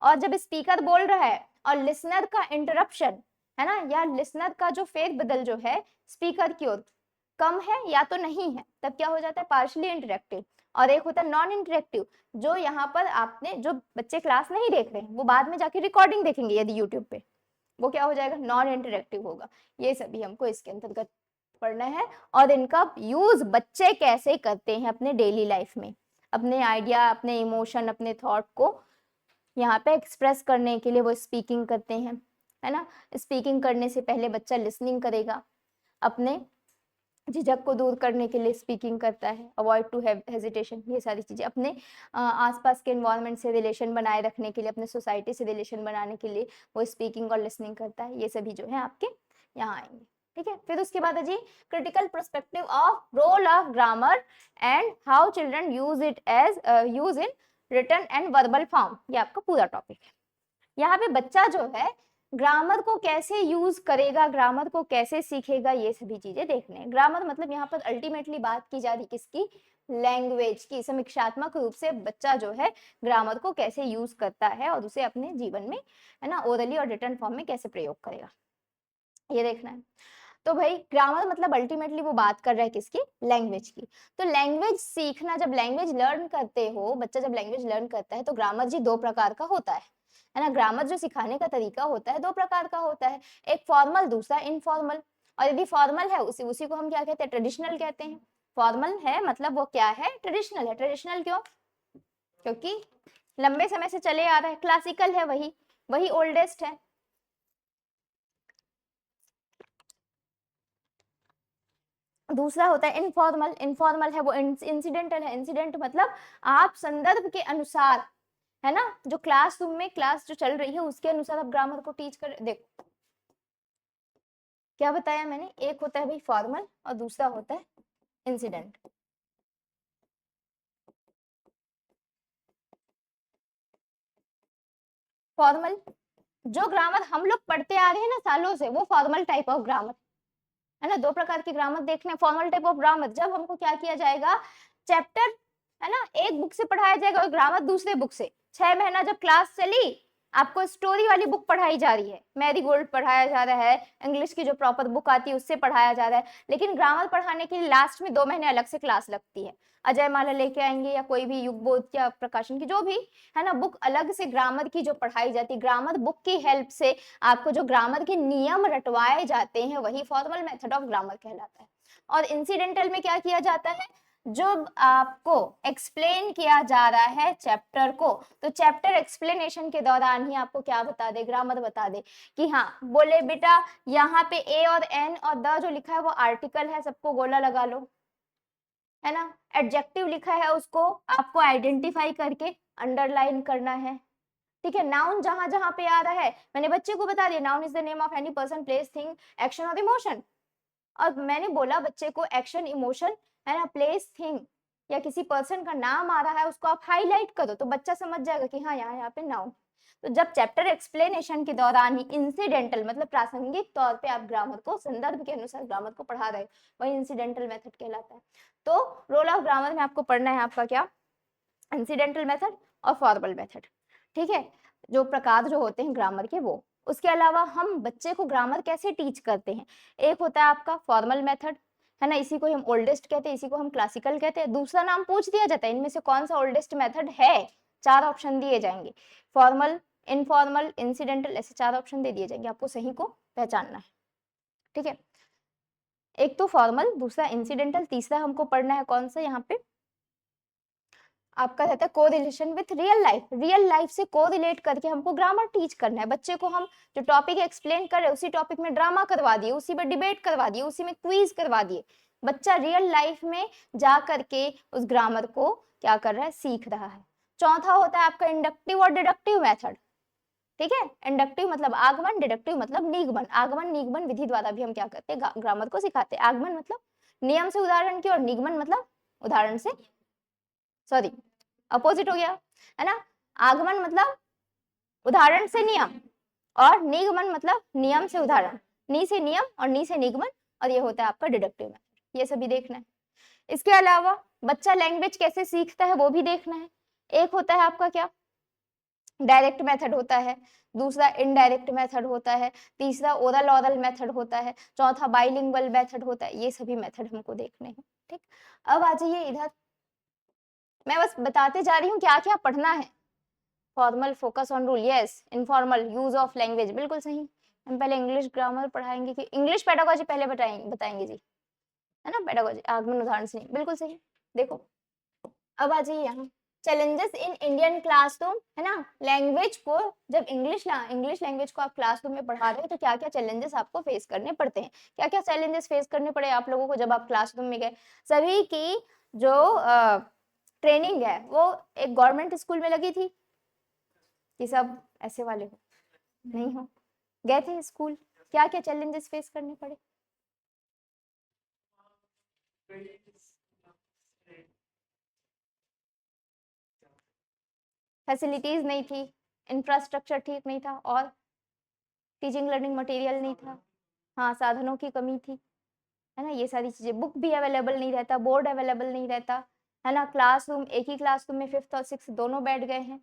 और जब स्पीकर बोल रहा है और लिसनर का इंटरप्शन है ना, या लिसनर का जो फेर बदल जो है स्पीकर की ओर कम है या तो नहीं है, तब क्या हो जाता है, पार्शियली इंटरेक्टिव। और एक होता है नॉन इंटरेक्टिव, जो यहाँ पर आपने, जो बच्चे क्लास नहीं देख रहे हैं वो बाद में जाके रिकॉर्डिंग देखेंगे यदि यूट्यूब पे, वो क्या हो जाएगा, नॉन इंटरेक्टिव होगा। ये सभी हमको इसके अंतर्गत पढ़ना है। और इनका यूज बच्चे कैसे करते हैं अपने डेली लाइफ में, अपने आइडिया, अपने इमोशन, अपने थॉट को यहाँ पे एक्सप्रेस करने के लिए वो स्पीकिंग करते हैं, है ना। स्पीकिंग करने से पहले बच्चा लिसनिंग करेगा, अपने झिझक को दूर करने के लिए स्पीकिंग करता है, अवॉइड टू हैव हेजिटेशन, ये सारी चीजें अपने आसपास के एनवायरनमेंट से रिलेशन बनाए रखने के लिए, अपने सोसाइटी से रिलेशन बनाने के लिए वो स्पीकिंग और लिसनिंग करता है। ये सभी जो है आपके यहाँ आएंगे, ठीक है। फिर उसके बाद है जी critical perspective of role of grammar and how children use it as use in written and verbal form, ये आपका पूरा टॉपिक है। यहाँ पे बच्चा जो है ग्रामर को कैसे यूज करेगा, ग्रामर को कैसे सीखेगा, ये सभी चीजें देखने हैं। ग्रामर मतलब यहाँ पर अल्टीमेटली बात की जा रही किसकी, लैंग्वेज की। समीक्षात्मक रूप से बच्चा जो है ग्रामर को कैसे यूज करता है और उसे अपने जीवन में, है ना, ओरली और रिटन फॉर्म में कैसे प्रयोग करेगा, ये देखना है। तो भाई ग्रामर मतलब अल्टीमेटली वो बात कर रहा है किसकी, लैंग्वेज की। तो लैंग्वेज सीखना, जब लैंग्वेज लर्न करते हो, बच्चा जब लैंग्वेज लर्न करता है तो ग्रामर जी दो प्रकार का होता है ना। ग्रामर जो सिखाने का तरीका होता है दो प्रकार का होता है, एक फॉर्मल, दूसरा इनफॉर्मल। और यदि फॉर्मल है उसी को हम क्या कहते हैं, ट्रेडिशनल कहते हैं। फॉर्मल है मतलब वो क्या है, ट्रेडिशनल है। ट्रेडिशनल क्यों, क्योंकि लंबे समय से चले आ रहा है, क्लासिकल है, वही वही ओल्डेस्ट है। दूसरा होता है इनफॉर्मल। इनफॉर्मल है वो इंसिडेंटल है। इंसिडेंट मतलब आप संदर्भ के अनुसार, है ना, जो क्लासरूम में क्लास जो चल रही है उसके अनुसार आप ग्रामर को टीच कर। देखो क्या बताया मैंने, एक होता है भाई फॉर्मल और दूसरा होता है इंसिडेंट। फॉर्मल जो ग्रामर हम लोग पढ़ते आ रहे हैं ना सालों से, वो फॉर्मल टाइप ऑफ ग्रामर, है ना। दो प्रकार की ग्रामर देखने, फॉर्मल टाइप ऑफ ग्रामर जब हमको क्या किया जाएगा, चैप्टर, है ना, एक बुक से पढ़ाया जाएगा और ग्रामर दूसरे बुक से। 6 महीना जब क्लास चली, आपको स्टोरी वाली बुक पढ़ाई जा रही है, मैरी गोल्ड पढ़ाया जा रहा है, इंग्लिश की जो प्रॉपर बुक आती है उससे पढ़ाया जा रहा है। लेकिन ग्रामर पढ़ाने के लिए लास्ट में 2 महीने अलग से क्लास लगती है। अजय माला लेके आएंगे या कोई भी युगबोध या प्रकाशन की जो भी, है ना, बुक अलग से ग्रामर की जो पढ़ाई जाती है, ग्रामर बुक की हेल्प से आपको जो ग्रामर के नियम रटवाए जाते हैं वही फॉर्मल मेथड ऑफ ग्रामर कहलाता है। और इंसिडेंटल में क्या किया जाता है, जब आपको एक्सप्लेन किया जा रहा है चैप्टर को, तो चैप्टर एक्सप्लेनेशन के दौरान ही आपको क्या बता दे, ग्रामर बता दे कि हाँ बोले बेटा यहाँ पे ए और एन और द जो लिखा है वो आर्टिकल है, सबको गोला लगा लो, है ना। एडजेक्टिव लिखा है उसको आपको आइडेंटिफाई करके अंडरलाइन करना है, ठीक है। नाउन जहां जहां पे आ रहा है मैंने बच्चे को बता दिया, noun is the name of any person, place, thing, action और इमोशन। और मैंने बोला बच्चे को एक्शन, इमोशन, है ना, प्लेस, थिंग या किसी पर्सन का नाम आ रहा है उसको आप हाईलाइट करो तो बच्चा समझ जाएगा कि हाँ यहाँ पे नाउन। तो जब चैप्टर एक्सप्लेनेशन के दौरान ही इंसिडेंटल मतलब प्रासंगिक तौर पे आप ग्रामर को संदर्भ के अनुसार ग्रामर को पढ़ा रहे, वही इंसिडेंटल मेथड कहलाता है। तो रोल ऑफ ग्रामर में आपको पढ़ना है आपका क्या, इंसिडेंटल मेथड और फॉर्मल मेथड, ठीक है, जो प्रकार जो होते हैं ग्रामर के वो। उसके अलावा हम बच्चे को ग्रामर कैसे टीच करते हैं, एक होता है आपका फॉर्मल मेथड, है ना, इसी को हम ओल्डेस्ट कहते हैं, इसी को हम क्लासिकल कहते हैं। दूसरा नाम पूछ दिया जाता है इनमें से कौन सा ओल्डेस्ट मेथड है, 4 ऑप्शन दिए जाएंगे, फॉर्मल, इनफॉर्मल, इंसिडेंटल, ऐसे 4 ऑप्शन दे दिए जाएंगे, आपको सही को पहचानना है, ठीक है। एक तो फॉर्मल, दूसरा इंसिडेंटल, तीसरा हमको पढ़ना है कौन सा यहाँ पे आपका रहता है correlation with real life. Real life से कोरिलेट करके हमको ग्रामर टीच करना है। बच्चे को हम जो टॉपिक एक्सप्लेन कर रहे हैं उसी टॉपिक में ड्रामा करवा दिए, उसी में डिबेट करवा दिए, उसी में क्विज करवा दिए, बच्चा रियल लाइफ में जा करके उस ग्रामर को क्या कर रहा है, सीख रहा है। चौथा होता है आपका इंडक्टिव और डिडक्टिव मेथड, ठीक है। इंडक्टिव मतलब आगमन, डिडक्टिव मतलब निगमन। आगमन निगमन विधि द्वारा भी हम क्या करते हैं, ग्रामर को सिखाते हैं। आगमन मतलब नियम से उदाहरण की, और निगमन मतलब उदाहरण से, सॉरी अपोजिट हो गया, है ना। आगमन मतलब उदाहरण से नियम, और निगमन मतलब नियम से उदाहरण, नी से नियम और नी से निगमन, और ये होता है आपका डिडक्टिव मेथड। ये सभी देखना है। इसके अलावा बच्चा लैंग्वेज कैसे सीखता है वो भी देखना है। एक होता है आपका क्या, डायरेक्ट मेथड होता है, दूसरा इनडायरेक्ट मेथड होता है, तीसरा ओरल ऑरल मेथड होता है, चौथा बाइलिंगुअल मेथड होता है। ये सभी मेथड हमको देखने हैं। ठीक, अब आ जाइए इधर, मैं बस बताते जा रही हूँ क्या क्या पढ़ना है। Formal focus on rule, yes. Informal use of language, बिल्कुल सही। हम पहले इंग्लिश ग्रामर पढ़ाएंगे कि इंग्लिश पेडागोजी पहले बताएंगे जी, है ना। पेडागोजी आगमन उदाहरण से, बिल्कुल सही। देखो अब आ जाइए यहाँ, चैलेंजेस इन इंडियन क्लासरूम, है ना। लैंग्वेज को जब इंग्लिश लैंग्वेज को आप क्लासरूम में पढ़ा रहे हैं तो क्या क्या चैलेंजेस आपको फेस करने पड़ते हैं, क्या क्या चैलेंजेस फेस करने पड़े आप लोगों को जब आप क्लासरूम में गए। सभी की जो ट्रेनिंग है वो एक गवर्नमेंट स्कूल में लगी थी कि सब ऐसे वाले हो नहीं हो, गए थे स्कूल, क्या क्या चैलेंजेस फेस करने पड़े। फैसिलिटीज नहीं थी, इंफ्रास्ट्रक्चर ठीक नहीं था, और टीचिंग लर्निंग मटेरियल नहीं था, हाँ साधनों की कमी थी, है ना। ये सारी चीजें, बुक भी अवेलेबल नहीं रहता, बोर्ड अवेलेबल नहीं रहता, है ना। क्लासरूम, एक ही क्लासरूम में 5th और 6th दोनों बैठ गए हैं,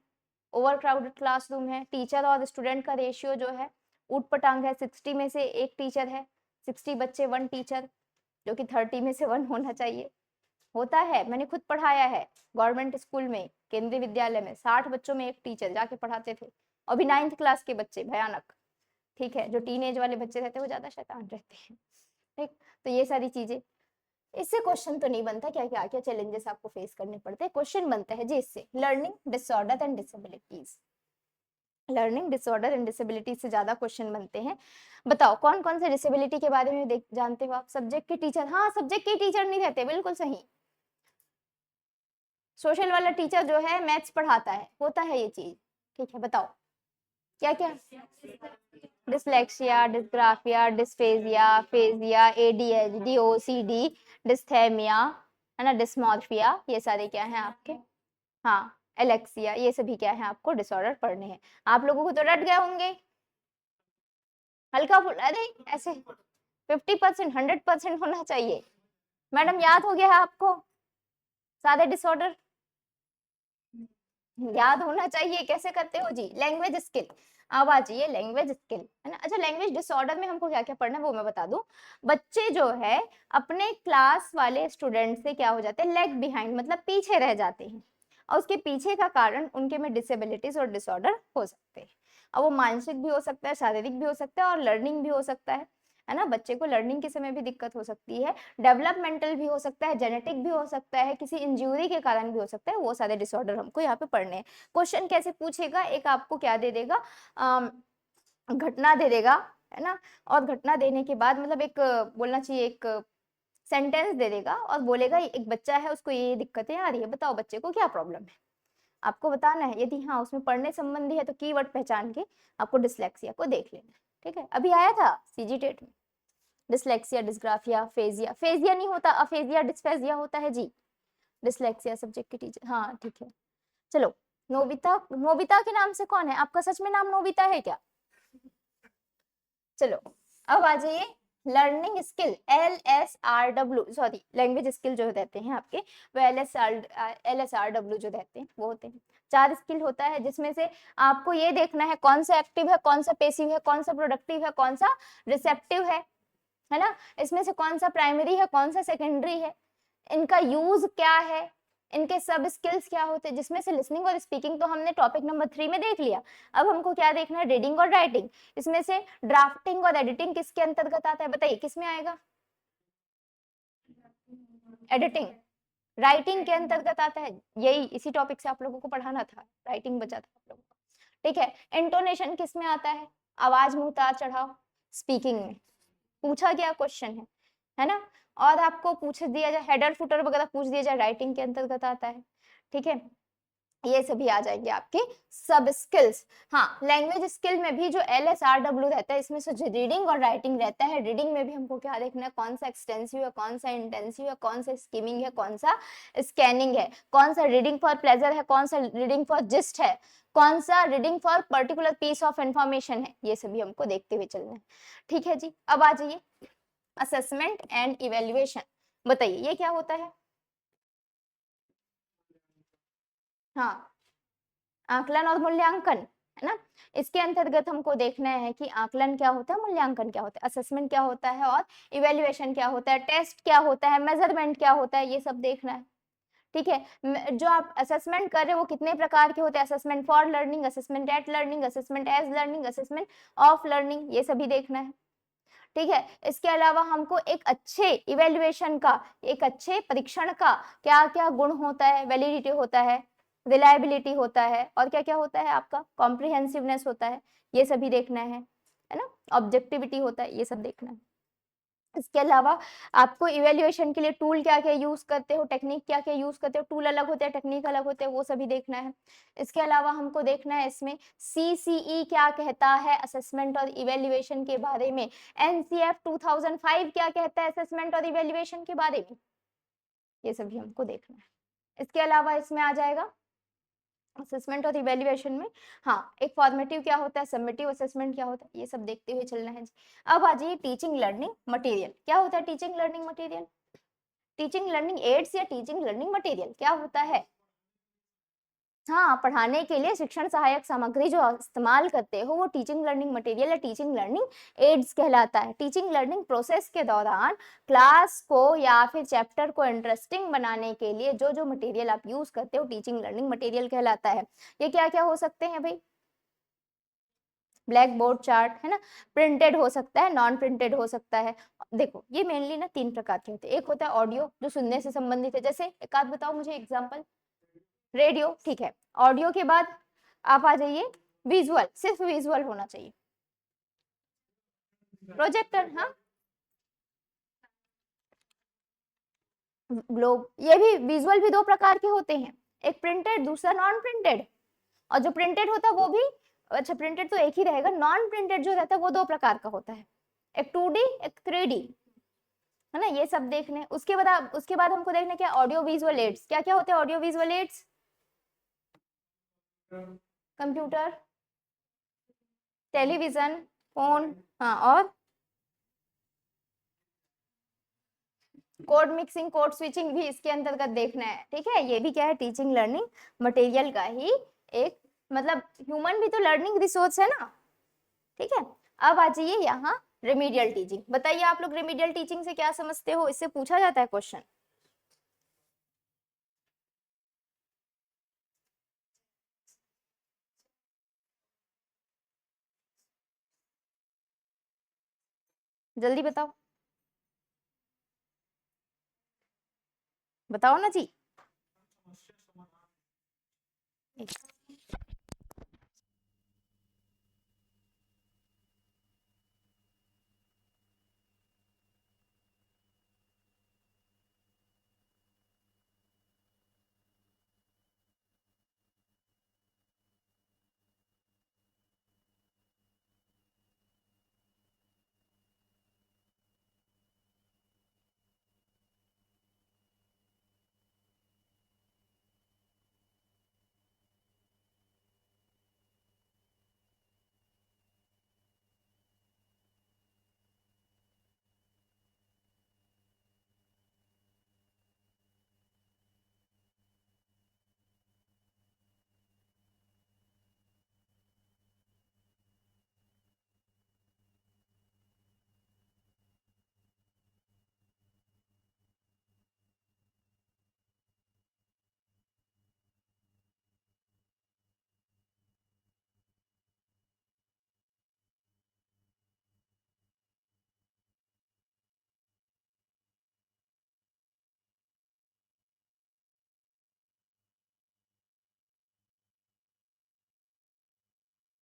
ओवर क्राउडेड क्लासरूम है, टीचर और स्टूडेंट का रेशियो जो है ऊट पटांग है, 60 में से एक टीचर है, 60 बच्चे 1 टीचर, जो कि 30 में से 1 होना चाहिए। होता है, मैंने खुद पढ़ाया है गवर्नमेंट स्कूल में, केंद्रीय विद्यालय में 60 बच्चों में एक टीचर जाके पढ़ाते थे, और भी 9th क्लास के बच्चे, भयानक। ठीक है, जो टीनेज वाले बच्चे रहते हैं वो ज्यादा शैतान रहते हैं। ठीक, तो ये सारी चीजें, इससे क्वेश्चन तो नहीं बनता क्या क्या क्या चैलेंजेस आपको फेस करने पड़ते हैं, क्वेश्चन बनता है जी इससे, learning disorder and disabilities. Learning disorder and disability से ज्यादा क्वेश्चन बनते हैं। बताओ कौन कौन से डिसेबिलिटी के बारे में जानते हो आप। सब्जेक्ट के टीचर, हाँ सब्जेक्ट के टीचर नहीं रहते, बिल्कुल सही। सोशल वाला टीचर जो है मैथ्स पढ़ाता है, होता है ये चीज। ठीक है, बताओ क्या क्या। Dyslexia, dysgraphia, dysphagia, phagia, ADHD, OCD, dysthymia, है ना, डिस्मॉर्फिया, ये सारे क्या हैं आपके, हाँ एलेक्सिया, ये सभी क्या है आपको डिसऑर्डर पढ़ने हैं। आप लोगों को तो रट गए होंगे, हल्का फुल्का, अरे ऐसे 50%, 100% होना चाहिए। मैडम याद हो गया है आपको सारे डिसऑर्डर, याद होना चाहिए। कैसे करते हो जी, लैंग्वेज स्किल। अब आ जाइए लैंग्वेज स्किल, है ना। अच्छा, लैंग्वेज डिसऑर्डर में हमको क्या क्या पढ़ना है वो मैं बता दूं। बच्चे जो है अपने क्लास वाले स्टूडेंट से क्या हो जाते हैं, लेग बिहाइंड, मतलब पीछे रह जाते हैं, और उसके पीछे का कारण उनके में डिसेबिलिटीज और डिसऑर्डर हो सकते हैं। अब वो मानसिक भी हो सकता है, शारीरिक भी हो सकता है, और लर्निंग भी हो सकता है ना। बच्चे को लर्निंग के समय भी दिक्कत हो सकती है, डेवलपमेंटल भी हो सकता है, जेनेटिक भी हो सकता है, किसी इंजरी के कारण भी हो सकता है। वो सारे डिसऑर्डर हमको यहाँ पे पढ़ने हैं। क्वेश्चन कैसे पूछेगा, एक आपको क्या दे देगा, घटना दे देगा, है ना। और घटना देने के बाद मतलब एक बोलना चाहिए, एक सेंटेंस दे देगा और बोलेगा एक बच्चा है उसको ये दिक्कतें आ रही है, बताओ बच्चे को क्या प्रॉब्लम है, आपको बताना है। यदि हाँ उसमें पढ़ने संबंधी है तो कीवर्ड पहचान के आपको डिसलेक्सिया को देख लेना है। ठीक है, अभी आया था सीजी टेट में, डिसलेक्सिया, डिस्ग्राफिया, फेजिया, फेजिया नहीं होता, अफेजिया डिस्फेजिया होता है जी। डिसलेक्सिया सब्जेक्ट के टीचर, हाँ ठीक है। चलो, नोबिता, नोबिता के नाम से कौन है आपका, सच में नाम नोबिता है क्या। चलो अब आ जाइए learning skill, LSRW, sorry language skill जो रहते हैं आपके वो LSRW जो रहते हैं वो होते हैं। 4 स्किल होता है जिसमें से आपको ये देखना है कौन सा एक्टिव है, कौन सा पेसिव है, कौन सा प्रोडक्टिव है, कौन सा रिसेप्टिव है ना। इसमें से कौन सा प्राइमरी है, कौन सा सेकेंडरी है, इनका यूज क्या है, इनके सब स्किल्स क्या होते हैं। जिसमें से लिसनिंग और स्पीकिंग तो हमने टॉपिक नंबर 3 में देख लिया। अब हमको क्या देखना है, रीडिंग और राइटिंग। इसमें से ड्राफ्टिंग और एडिटिंग किसके अंतर्गत आता है, बताइए किस में आएगा। एडिटिंग राइटिंग के अंतर्गत आता है, यही इसी टॉपिक से आप लोगों को पढ़ाना था, राइटिंग बचा था आप लोगों को। ठीक है, इंटोनेशन किस में आता है, आवाज में उतार चढ़ाव, स्पीकिंग में पूछा गया क्वेश्चन है ना। और आपको पूछ दिया जाए हेडर फुटर वगैरह पूछ दिया जाए, राइटिंग के अंतर्गत आता है। ठीक है, ये सभी आ जाएंगे आपके सब स्किल्स। हाँ, लैंग्वेज स्किल में भी जो LSRW रहता है, इसमें से जो रीडिंग और राइटिंग रहता है, रीडिंग में भी हमको क्या देखना है, कौन सा एक्सटेंसिव है, कौन सा इंटेंसिव है, कौन सा स्किमिंग है, कौन सा स्कैनिंग है, कौन सा रीडिंग फॉर प्लेजर है, कौन सा रीडिंग फॉर जिस्ट है, कौन सा reading for particular piece of information है, ये सभी हमको देखते हुए चलना है। ठीक है जी, अब आ जाइए असेसमेंट एंड इवेल्युएशन। बताइए ये क्या होता है? हाँ, आकलन और मूल्यांकन, है ना। इसके अंतर्गत हमको देखना है कि आकलन क्या होता है, मूल्यांकन क्या होता है, असेसमेंट क्या होता है और इवेल्युएशन क्या होता है, टेस्ट क्या होता है, मेजरमेंट क्या होता है, ये सब देखना है। ठीक है, जो आप असेसमेंट कर रहे हो वो कितने प्रकार के होते हैं, assessment for learning, assessment at learning, assessment as learning, assessment of learning, ये सभी देखना है। ठीक है, इसके अलावा हमको एक अच्छे इवेल्युएशन का, एक अच्छे परीक्षण का क्या क्या गुण होता है, वैलिडिटी होता है, रिलायबिलिटी होता है, और क्या क्या होता है आपका, कॉम्प्रिहेंसिवनेस होता है, ये सभी देखना है ना, ऑब्जेक्टिविटी होता है, ये सब देखना है। इसके अलावा आपको इवेल्युएशन के लिए टूल क्या क्या यूज करते हो, टेक्निक क्या क्या यूज करते हो, टूल अलग होते हैं, टेक्निक अलग होते हैं, वो सभी देखना है। इसके अलावा हमको देखना है इसमें CCE क्या कहता है असेसमेंट और इवेल्युएशन के बारे में, NCF 2005 क्या कहता है असेसमेंट और इवेल्युएशन के बारे में, ये सभी हमको देखना है। इसके अलावा इसमें आ जाएगा असेसमेंट और इवेल्युएशन में, हाँ, एक फॉर्मेटिव क्या होता है, सबमिटिव असेसमेंट क्या होता है, ये सब देखते हुए चलना है जी। अब आ जाइए टीचिंग लर्निंग मटेरियल। क्या होता है teaching learning material? Teaching learning aids या टीचिंग लर्निंग मटेरियल क्या होता है? हाँ, पढ़ाने के लिए शिक्षण सहायक सामग्री जो इस्तेमाल करते हो वो टीचिंग लर्निंग मटेरियल या टीचिंग लर्निंग एड्स कहलाता है। टीचिंग लर्निंग प्रोसेस के दौरान क्लास को या फिर चैप्टर को इंटरेस्टिंग बनाने के लिए जो जो मटेरियल आप यूज करते हो टीचिंग लर्निंग मटेरियल कहलाता है। ये क्या क्या हो सकते हैं भाई? ब्लैक बोर्ड चार्ट, है ना, प्रिंटेड हो सकता है, नॉन प्रिंटेड हो सकता है। देखो ये मेनली ना 3 प्रकार के होते हैं। एक होता है ऑडियो जो सुनने से संबंधित है, जैसे एक आध बताओ मुझे एग्जांपल। रेडियो, ठीक है। ऑडियो के बाद आप आ जाइए विजुअल, सिर्फ विजुअल होना चाहिए, प्रोजेक्टर, हाँ, ग्लोब, ये भी विजुअल भी 2 प्रकार के होते हैं, एक प्रिंटेड दूसरा नॉन प्रिंटेड। और जो प्रिंटेड होता है वो भी, अच्छा प्रिंटेड तो एक ही रहेगा, नॉन प्रिंटेड जो रहता है वो 2 प्रकार का होता है, एक 2D एक 3D, है ना, ये सब देखने। उसके बाद हमको देखना क्या, ऑडियो विजुअल एड्स। क्या क्या होते हैं audio visual aids? Computer, television, phone, हाँ, और कोड मिक्सिंग कोड स्विचिंग भी इसके अंतर्गत देखना है। ठीक है, ये भी क्या है, टीचिंग लर्निंग मटेरियल का ही एक, मतलब ह्यूमन भी तो लर्निंग रिसोर्स है ना। ठीक है, अब आ जाइए यहाँ रेमीडियल टीचिंग। बताइए आप लोग रेमीडियल टीचिंग से क्या समझते हो, इससे पूछा जाता है क्वेश्चन। जल्दी बताओ, बताओ ना जी।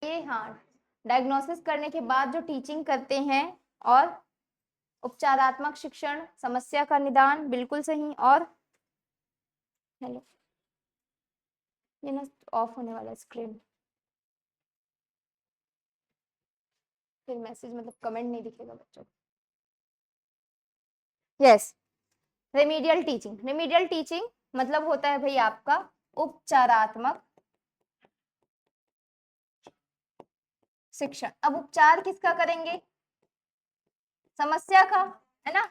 ये हाँ, डायग्नोसिस करने के बाद जो टीचिंग करते हैं, और उपचारात्मक शिक्षण, समस्या का निदान, बिल्कुल सही। और हेलो, ये ना ऑफ होने वाला स्क्रीन, फिर मैसेज मतलब कमेंट नहीं दिखेगा बच्चों को। Yes, remedial teaching. Remedial teaching मतलब होता है भाई आपका उपचारात्मक शिक्षण। अब उपचार किसका करेंगे? समस्या का, है ना।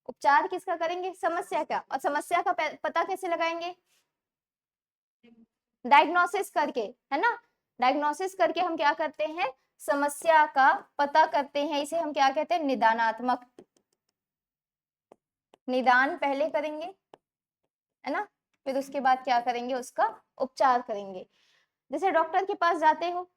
उपचार किसका करेंगे? समस्या का। और समस्या का पता कैसे लगाएंगे? डायग्नोसिस करके, है ना। डायग्नोसिस करके हम क्या करते हैं? समस्या का पता करते हैं। इसे हम क्या कहते हैं? निदानात्मक। निदान पहले करेंगे, है ना, फिर उसके बाद क्या करेंगे? उसका उपचार करेंगे। जैसे डॉक्टर के पास जाते हो,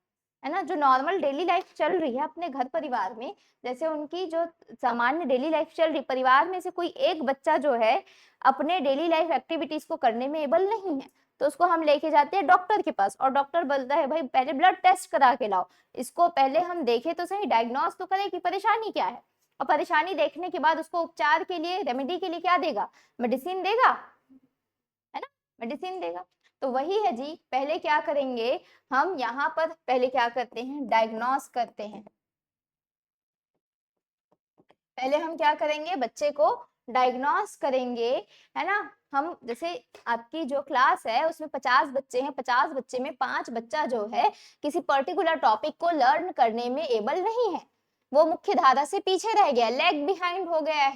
है ना, जो नॉर्मल डेली लाइफ चल रही है अपने घर परिवार में, जैसे उनकी जो सामान्य डेली लाइफ चल रही, परिवार में से कोई एक बच्चा जो है अपने डेली लाइफ एक्टिविटीज को करने में एबल नहीं है, तो उसको हम लेके जाते हैं डॉक्टर के पास, और डॉक्टर बोलता है भाई पहले ब्लड टेस्ट करा के लाओ, इसको पहले हम देखें तो सही, डायग्नोस तो करें कि परेशानी क्या है, और परेशानी देखने के बाद उसको उपचार के लिए, रेमेडी के लिए क्या देगा? मेडिसिन देगा, है ना, मेडिसिन देगा। तो वही है जी, पहले क्या करेंगे हम यहाँ पर? पहले क्या करते हैं? डायग्नोस करते हैं। पहले हम क्या करेंगे? बच्चे को डायग्नोस करेंगे, है ना। हम जैसे आपकी जो क्लास है उसमें 50 बच्चे हैं, 50 बच्चे में 5 बच्चा जो है किसी पर्टिकुलर टॉपिक को लर्न करने में एबल नहीं है, वो मुख्य धारा से पीछे रह गया, लैग बिहाइंड हो गया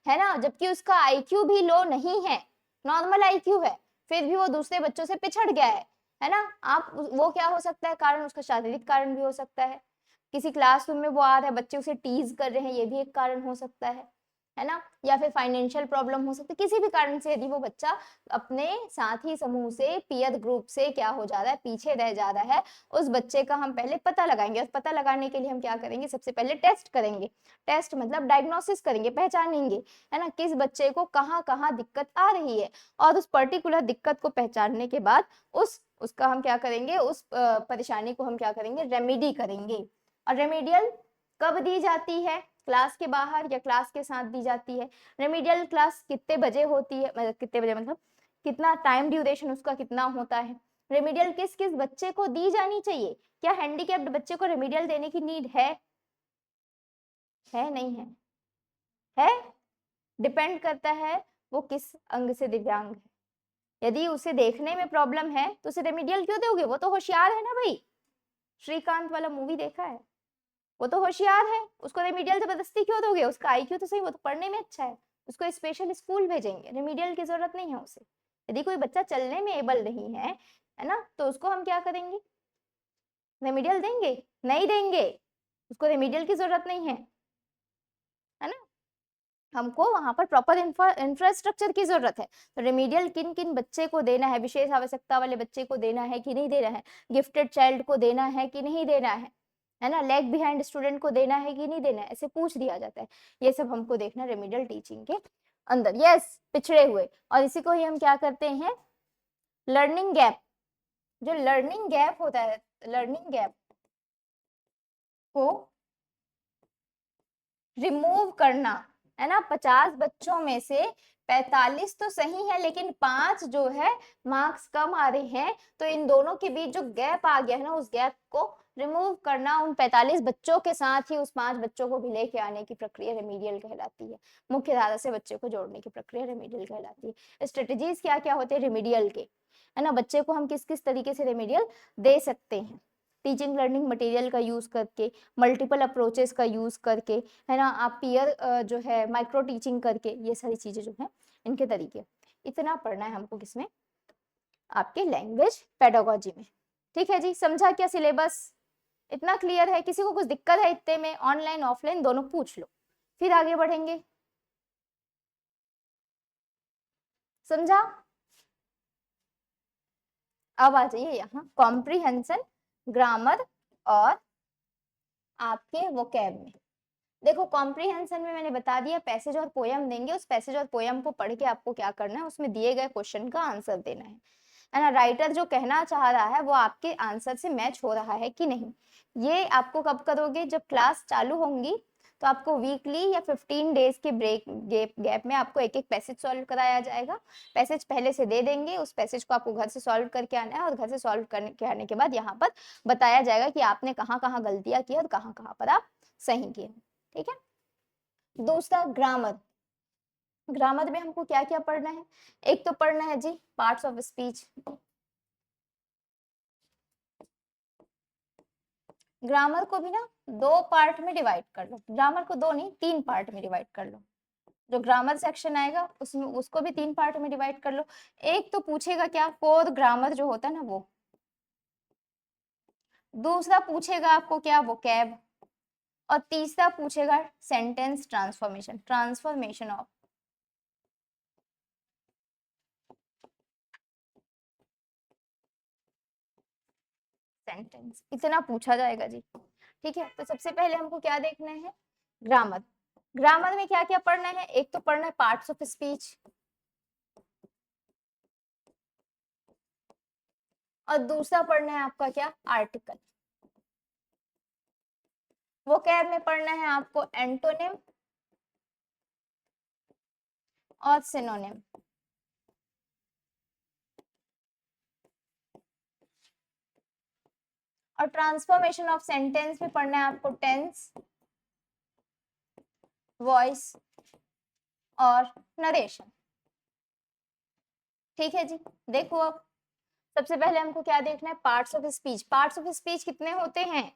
है ना, जबकि उसका आईक्यू भी लो नहीं है, नॉर्मल आईक्यू है, फिर भी वो दूसरे बच्चों से पिछड़ गया है ना। आप वो क्या हो सकता है कारण? उसका शारीरिक कारण भी हो सकता है, किसी क्लासरूम में वो आ रहा है, बच्चे उसे टीज कर रहे हैं, ये भी एक कारण हो सकता है ना, या फिर फाइनेंशियल प्रॉब्लम हो सकती है, किसी भी कारण से यदि वो बच्चा अपने साथी समूह से, पीयर ग्रुप से क्या हो जा रहा है? पीछे रह जा रहा है, उस बच्चे का हम पहले पता लगाएंगे, और पता लगाने के लिए हम क्या करेंगे? सबसे पहले टेस्ट करेंगे। टेस्ट मतलब डायग्नोसिस करेंगे, पहचानेंगे, है ना, किस बच्चे को कहाँ कहाँ दिक्कत आ रही है, और उस पर्टिकुलर दिक्कत को पहचानने के बाद उसका हम क्या करेंगे? उस परेशानी को हम क्या करेंगे? रेमेडी करेंगे। और रेमेडियल कब दी जाती है? क्लास के बाहर या क्लास के साथ दी जाती है? रेमेडियल क्लास कितने बजे होती है, मतलब कितने बजे, मतलब कितना टाइम ड्यूरेशन उसका कितना होता है? रेमेडियल किस किस बच्चे को दी जानी चाहिए? क्या हैंडीकैप्ड बच्चे को रेमेडियल देने की नीड है? नहीं है? है, डिपेंड करता है वो किस अंग से दिव्यांग है। यदि उसे देखने में प्रॉब्लम है तो उसे रेमेडियल क्यों दोगे? वो तो होशियार है ना भाई, श्रीकांत वाला मूवी देखा है, वो तो होशियार है, उसको रेमीडियल जबरदस्ती क्यों दोगे? उसका आईक्यू तो सही, वो तो पढ़ने में अच्छा है, उसको स्पेशल स्कूल भेजेंगे, रेमीडियल की जरूरत नहीं है उसे। यदि कोई बच्चा चलने में एबल नहीं है ना, तो उसको हम क्या करेंगे? रेमीडियल देंगे? नहीं देंगे, उसको रेमीडियल की जरूरत नहीं है ना। हमको वहां पर प्रॉपर इंफ्रास्ट्रक्चर की जरूरत है। तो रेमीडियल किन किन बच्चे को देना है? विशेष आवश्यकता वाले बच्चे को देना है कि नहीं देना है? गिफ्टेड चाइल्ड को देना है कि नहीं देना है ना, लैग बिहाइंड स्टूडेंट को देना है कि नहीं देना है, ऐसे पूछ दिया जाता है। ये सब हमको देखना रेमेडियल टीचिंग के अंदर। यस, पिछड़े हुए, और इसी को ही हम क्या करते हैं? Learning gap. जो लर्निंग गैप होता है, लर्निंग गैप को रिमूव करना, है ना। 50 बच्चों में से 45 तो सही है, लेकिन 5 जो है मार्क्स कम आ रहे हैं, तो इन दोनों के बीच जो गैप आ गया है ना, उस गैप को रिमूव करना, उन 45 बच्चों के साथ ही उस 5 बच्चों को भी लेके आने की प्रक्रिया रेमीडियल कहलाती है। मुख्य धारा से बच्चे को जोड़ने की प्रक्रिया रेमीडियल कहलाती है। स्ट्रेटेजीज क्या क्या होते हैं रेमीडियल के, है ना, बच्चे को हम किस किस तरीके से रेमीडियल दे सकते हैं? टीचिंग लर्निंग मटेरियल का यूज करके, मल्टीपल अप्रोचेस का यूज करके, है ना, आप पीयर जो है माइक्रो टीचिंग करके, ये सारी चीजें जो है इनके तरीके। इतना पढ़ना है हमको किसमें? आपके लैंग्वेज पेडागोजी में। ठीक है जी, समझा क्या सिलेबस? इतना क्लियर है? किसी को कुछ दिक्कत है इतने में? ऑनलाइन ऑफलाइन दोनों पूछ लो, फिर आगे बढ़ेंगे। समझा? अब आ जाइए यहाँ कॉम्प्रिहेंशन, ग्रामर और आपके वोकैब में। देखो कॉम्प्रिहेंशन में मैंने बता दिया, पैसेज और पोयम देंगे, उस पैसेज और पोयम को पढ़ के आपको क्या करना है? उसमें दिए गए क्वेश्चन का आंसर देना है ना। राइटर जो कहना चाह रहा है वो आपके आंसर से मैच हो रहा है कि नहीं, ये आपको कब करोगे? जब क्लास चालू होंगी तो आपको वीकली या 15 डेज के ब्रेक गैप में आपको एक एक पैसेज सॉल्व कराया जाएगा। पैसेज पहले से दे देंगे, उस पैसेज को आपको घर से सॉल्व करके आना है और घर से सॉल्व करने के आने के बाद यहाँ पर बताया जाएगा कि आपने कहाँ कहाँ गलतियां की और कहाँ कहाँ पर आप सही किए। ठीक है। दूसरा ग्रामर। ग्रामर में हमको क्या क्या पढ़ना है? एक तो पढ़ना है जी पार्ट्स ऑफ स्पीच। ग्रामर को भी ना 2 पार्ट में डिवाइड कर लो, ग्रामर को 2 नहीं 3 पार्ट में डिवाइड कर लो। जो ग्रामर सेक्शन आएगा उसमें उसको भी 3 पार्ट में डिवाइड कर लो। एक तो पूछेगा क्या, कोर ग्रामर जो होता है ना वो। दूसरा पूछेगा आपको क्या, वोकैब। और तीसरा पूछेगा sentence transformation, transformation of sentence. इतना पूछा जाएगा जी। ठीक है। तो सबसे पहले हमको क्या देखना है, ग्रामर। ग्रामर में क्या क्या पढ़ना है? एक तो पढ़ना है पार्ट्स ऑफ स्पीच और दूसरा पढ़ना है आपका क्या, आर्टिकल। वोकैब में पढ़ना है आपको एंटोनिम और सिनोनिम। और ट्रांसफॉर्मेशन ऑफ सेंटेंस में पढ़ना है आपको टेंस, वॉइस और नरेशन। ठीक है जी। देखो अब सबसे पहले हमको क्या देखना है, parts of speech. Parts of speech कितने होते हैं?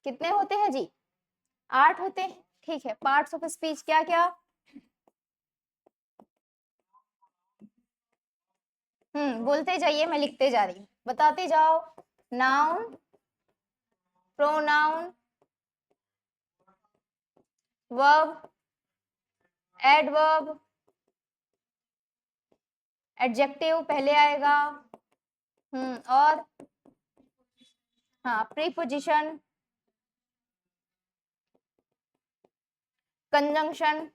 कितने होते हैं जी? 8 होते हैं। ठीक है। पार्ट्स ऑफ स्पीच क्या क्या? बोलते जाइए, मैं लिखते जा रही हूँ, बताते जाओ। Noun, pronoun, verb, adverb, adjective पहले आएगा। और हाँ प्रीपोजिशन, कंजंक्शन,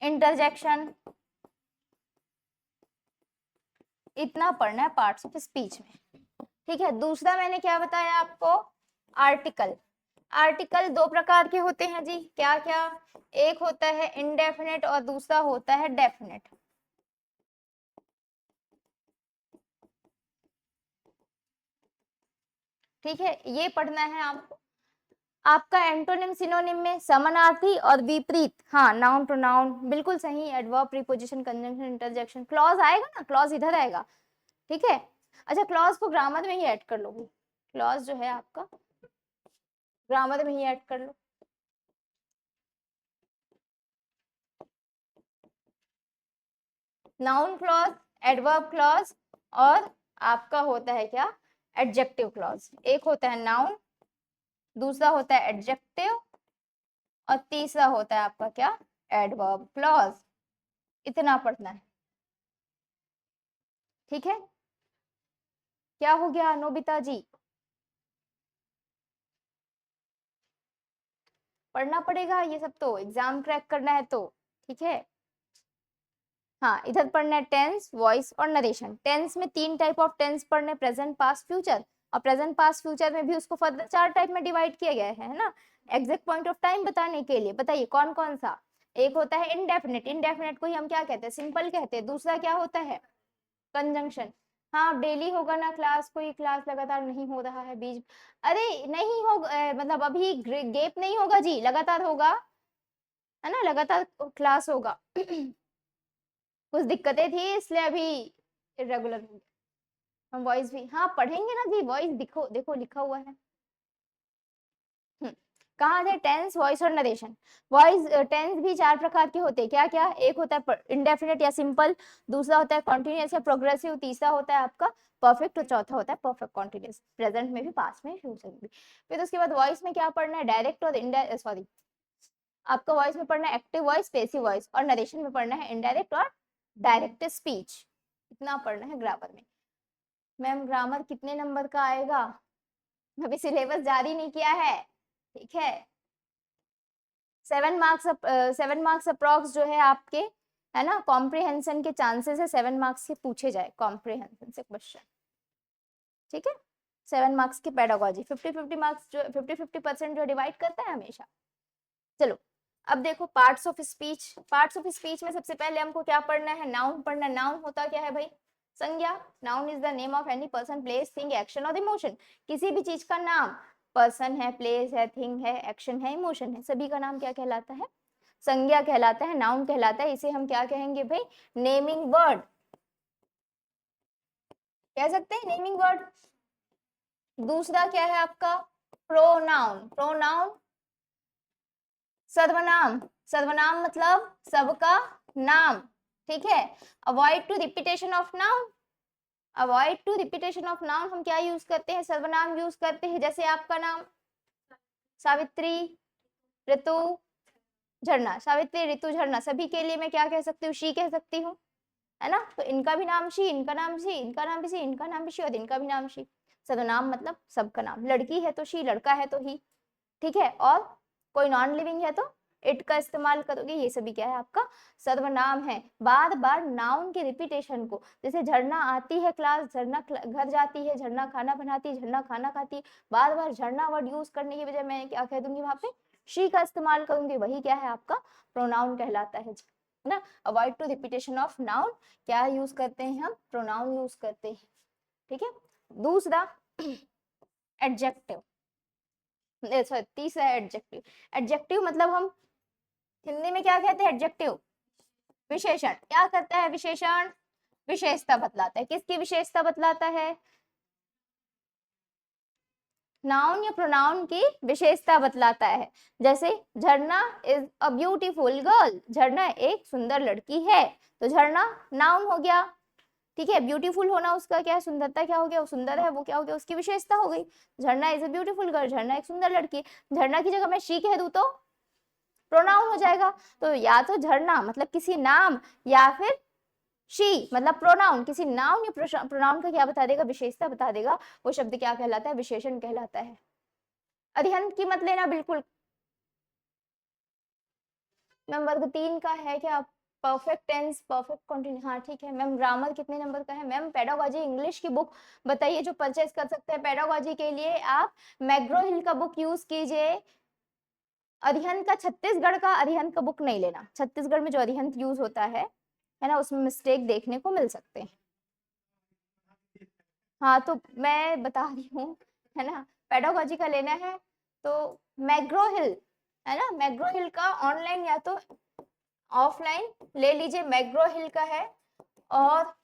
इंटरजेक्शन। इतना पढ़ना है पार्ट्स ऑफ स्पीच में। ठीक है। दूसरा मैंने क्या बताया आपको, आर्टिकल। आर्टिकल 2 प्रकार के होते हैं जी। क्या क्या? एक होता है इनडेफिनेट और दूसरा होता है डेफिनेट। ठीक है। ये पढ़ना है आपको। आपका एंटोनिम सिनोनिम में समानार्थी और विपरीत, हाँ नाउन प्रोनाउन बिल्कुल सही, adverb, preposition, conjunction, interjection. Clause आएगा ना, क्लॉज इधर आएगा। ठीक है। अच्छा क्लॉज को ग्रामर में ही ऐड कर लो, क्लॉज जो है आपका ग्रामर में ही ऐड कर लो। नाउन क्लॉज, एडवर्ब क्लॉज और आपका होता है क्या, एडजेक्टिव क्लॉज। एक होता है नाउन, दूसरा होता है एडजेक्टिव और तीसरा होता है आपका क्या, एडवर्ब क्लॉज। इतना पढ़ना है। ठीक है। क्या हो गया नोबिता जी? पढ़ना पड़ेगा ये सब, तो एग्जाम क्रैक करना है तो। ठीक है। हाँ इधर पढ़ना है टेंस, वॉइस और नरेशन। टेंस में 3 टाइप ऑफ टेंस पढ़ने, प्रेजेंट, पास्ट, फ्यूचर। और प्रेजेंट, पास्ट, फ्यूचर में भी उसको फर्दर 4 टाइप में डिवाइड किया गया है ना, एग्जैक्ट पॉइंट ऑफ टाइम बताने के लिए। बताइए कौन कौन सा? एक होता है इनडेफिनेट, इनडेफिनेट को ही हम क्या कहते हैं, सिंपल कहते हैं। दूसरा क्या होता है, कंजंक्शन। हाँ डेली होगा ना क्लास, कोई क्लास लगातार नहीं हो रहा है बीच, अरे नहीं होगा, मतलब अभी गैप नहीं होगा जी, लगातार होगा, है ना, लगातार क्लास होगा। कुछ दिक्कतें थी इसलिए अभी इरेगुलर हो गया। हम वॉइस भी हाँ पढ़ेंगे ना जी, वॉइस दिखो देखो लिखा हुआ है। कहाँ थे, टेंस, वॉइस और नरेशन। वॉइस टेंस भी 4 प्रकार के होते हैं। क्या क्या? एक होता है इंडेफिनिट या सिंपल, दूसरा होता है कॉन्टिन्यूअस या प्रोग्रेसिव, तीसरा होता है आपका परफेक्ट और चौथा होता है परफेक्ट कॉन्टिन्यूअस, प्रेजेंट में भी, पास्ट में, फ्यूचर में भी। फिर उसके बाद वॉइस में क्या पढ़ना है, डायरेक्ट और इनडायरेक्ट, सॉरी आपका वॉइस में पढ़ना है एक्टिव वॉइस, पैसिव वॉइस, और नरेशन में पढ़ना है इनडायरेक्ट और डायरेक्ट स्पीच। इतना पढ़ना है ग्रामर में। मैम ग्रामर कितने नंबर का आएगा? अभी सिलेबस जारी नहीं किया है। ठीक है। 7 मार्क्स अप्रॉक्स जो है आपके, है ना, कॉम्प्रिहेंशन के चांसेस है 7 मार्क्स के पूछे जाए कॉम्प्रिहेंशन से क्वेश्चन। ठीक है। 7 मार्क्स की पेडागोजी, 50-50 मार्क्स जो 50-50% जो डिवाइड करता है हमेशा। चलो अब देखो parts of speech. Parts of speech में सबसे पहले हमको क्या पढ़ना है, नाउन पढ़ना। नाउन होता क्या है भाई, संज्ञा। Noun is the name of any person, place, thing, action और इमोशन। किसी भी चीज का नाम, पर्सन है, प्लेस है, थिंग है, एक्शन है, इमोशन है, सभी का नाम क्या कहलाता है, संज्ञा कहलाता है, नाउन कहलाता है। इसे हम क्या कहेंगे भाई, नेमिंग वर्ड कह सकते हैं, नेमिंग वर्ड। दूसरा क्या है आपका, प्रोनाउन। प्रोनाउन सर्वनाम। सर्वनाम मतलब सबका नाम, ठीक है। Avoid to repetition of noun. Avoid to repetition of noun हम क्या यूज करते हैं, सर्वनाम यूज करते हैं। जैसे आपका नाम सावित्री, ऋतु, झरना। सावित्री, ऋतु, झरना सभी के लिए मैं क्या कह सकती हूँ, शी कह सकती हूँ, है ना। तो इनका भी नाम शी, इनका नाम शी, इनका नाम भी शी, इनका नाम भी शी और इनका भी नाम शी। सर्वनाम मतलब सबका नाम। लड़की है तो शी, लड़का है तो ही, ठीक है। और कोई नॉन लिविंग है तो इट का इस्तेमाल करोगे। ये सभी क्या है आपका सर्वनाम है। बार बार नाउन के रिपीटेशन को, जैसे झरना आती है क्लास, झरना घर जाती है, झरना खाना बनाती है, झरना खाना खाती है, बार बार झरना वर्ड यूज करने की बजाय मैं क्या कह दूंगी, वहां पे शी का इस्तेमाल करूंगी, वही क्या है आपका प्रोनाउन कहलाता है ना। Avoid to repetition of noun क्या यूज करते हैं हम, प्रोनाउन यूज करते हैं, ठीक है। दूसरा एडजेक्टिव, सॉरी तीसरा एडजेक्टिव। एडजेक्टिव मतलब हम हिंदी में क्या कहते हैं, एडजेक्टिव विशेषण। क्या करता है विशेषण, विशेषता बतलाता है। किसकी विशेषता बतलाता है, नाउन या प्रोनाउन की विशेषता बतलाता है। जैसे झरना इज अ ब्यूटीफुल गर्ल, झरना एक सुंदर लड़की है, तो झरना नाउन हो गया, ठीक है। ब्यूटीफुल होना उसका क्या है, सुंदरता क्या हो गया, वो सुंदर है, वो क्या हो गया, उसकी विशेषता हो गई। झरना इज अ ब्यूटीफुल गर्ल, झरना एक सुंदर लड़की। झरना की जगह मैं शी कह दूं तो प्रोनाउन हो जाएगा। तो या तो झरना मतलब किसी नाम, या फिर शी मतलब प्रोनाउन किसी नाउन या प्रोनाउन का क्या बता देगा, विशेषता बता देगा। वो शब्द क्या कहलाता है, विशेषण कहलाता है। अरिहंत की मत लेना बिल्कुल। मैम वर्ग 3 का है क्या, परफेक्ट टेंस, परफेक्ट कंटिन्यू, हाँ ठीक है। मैम ग्रामर कितने नंबर का है, मैम पेडागोजी इंग्लिश की बुक बताइए जो परचेज कर सकते हैं। पेडागोजी के लिए आप मैग्रो हिल का बुक यूज कीजिए। अरिहंत का, छत्तीसगढ़ का अरिहंत का बुक नहीं लेना। छत्तीसगढ़ में जो अरिहंत यूज होता है ना, उसमें मिस्टेक देखने को मिल सकते हैं। हाँ तो मैं बता रही हूँ, है ना, पेडागोजी का लेना है तो मैग्रो हिल, है ना, मैग्रो हिल का ऑनलाइन या तो ऑफलाइन ले लीजिए, मैग्रो हिल का है। और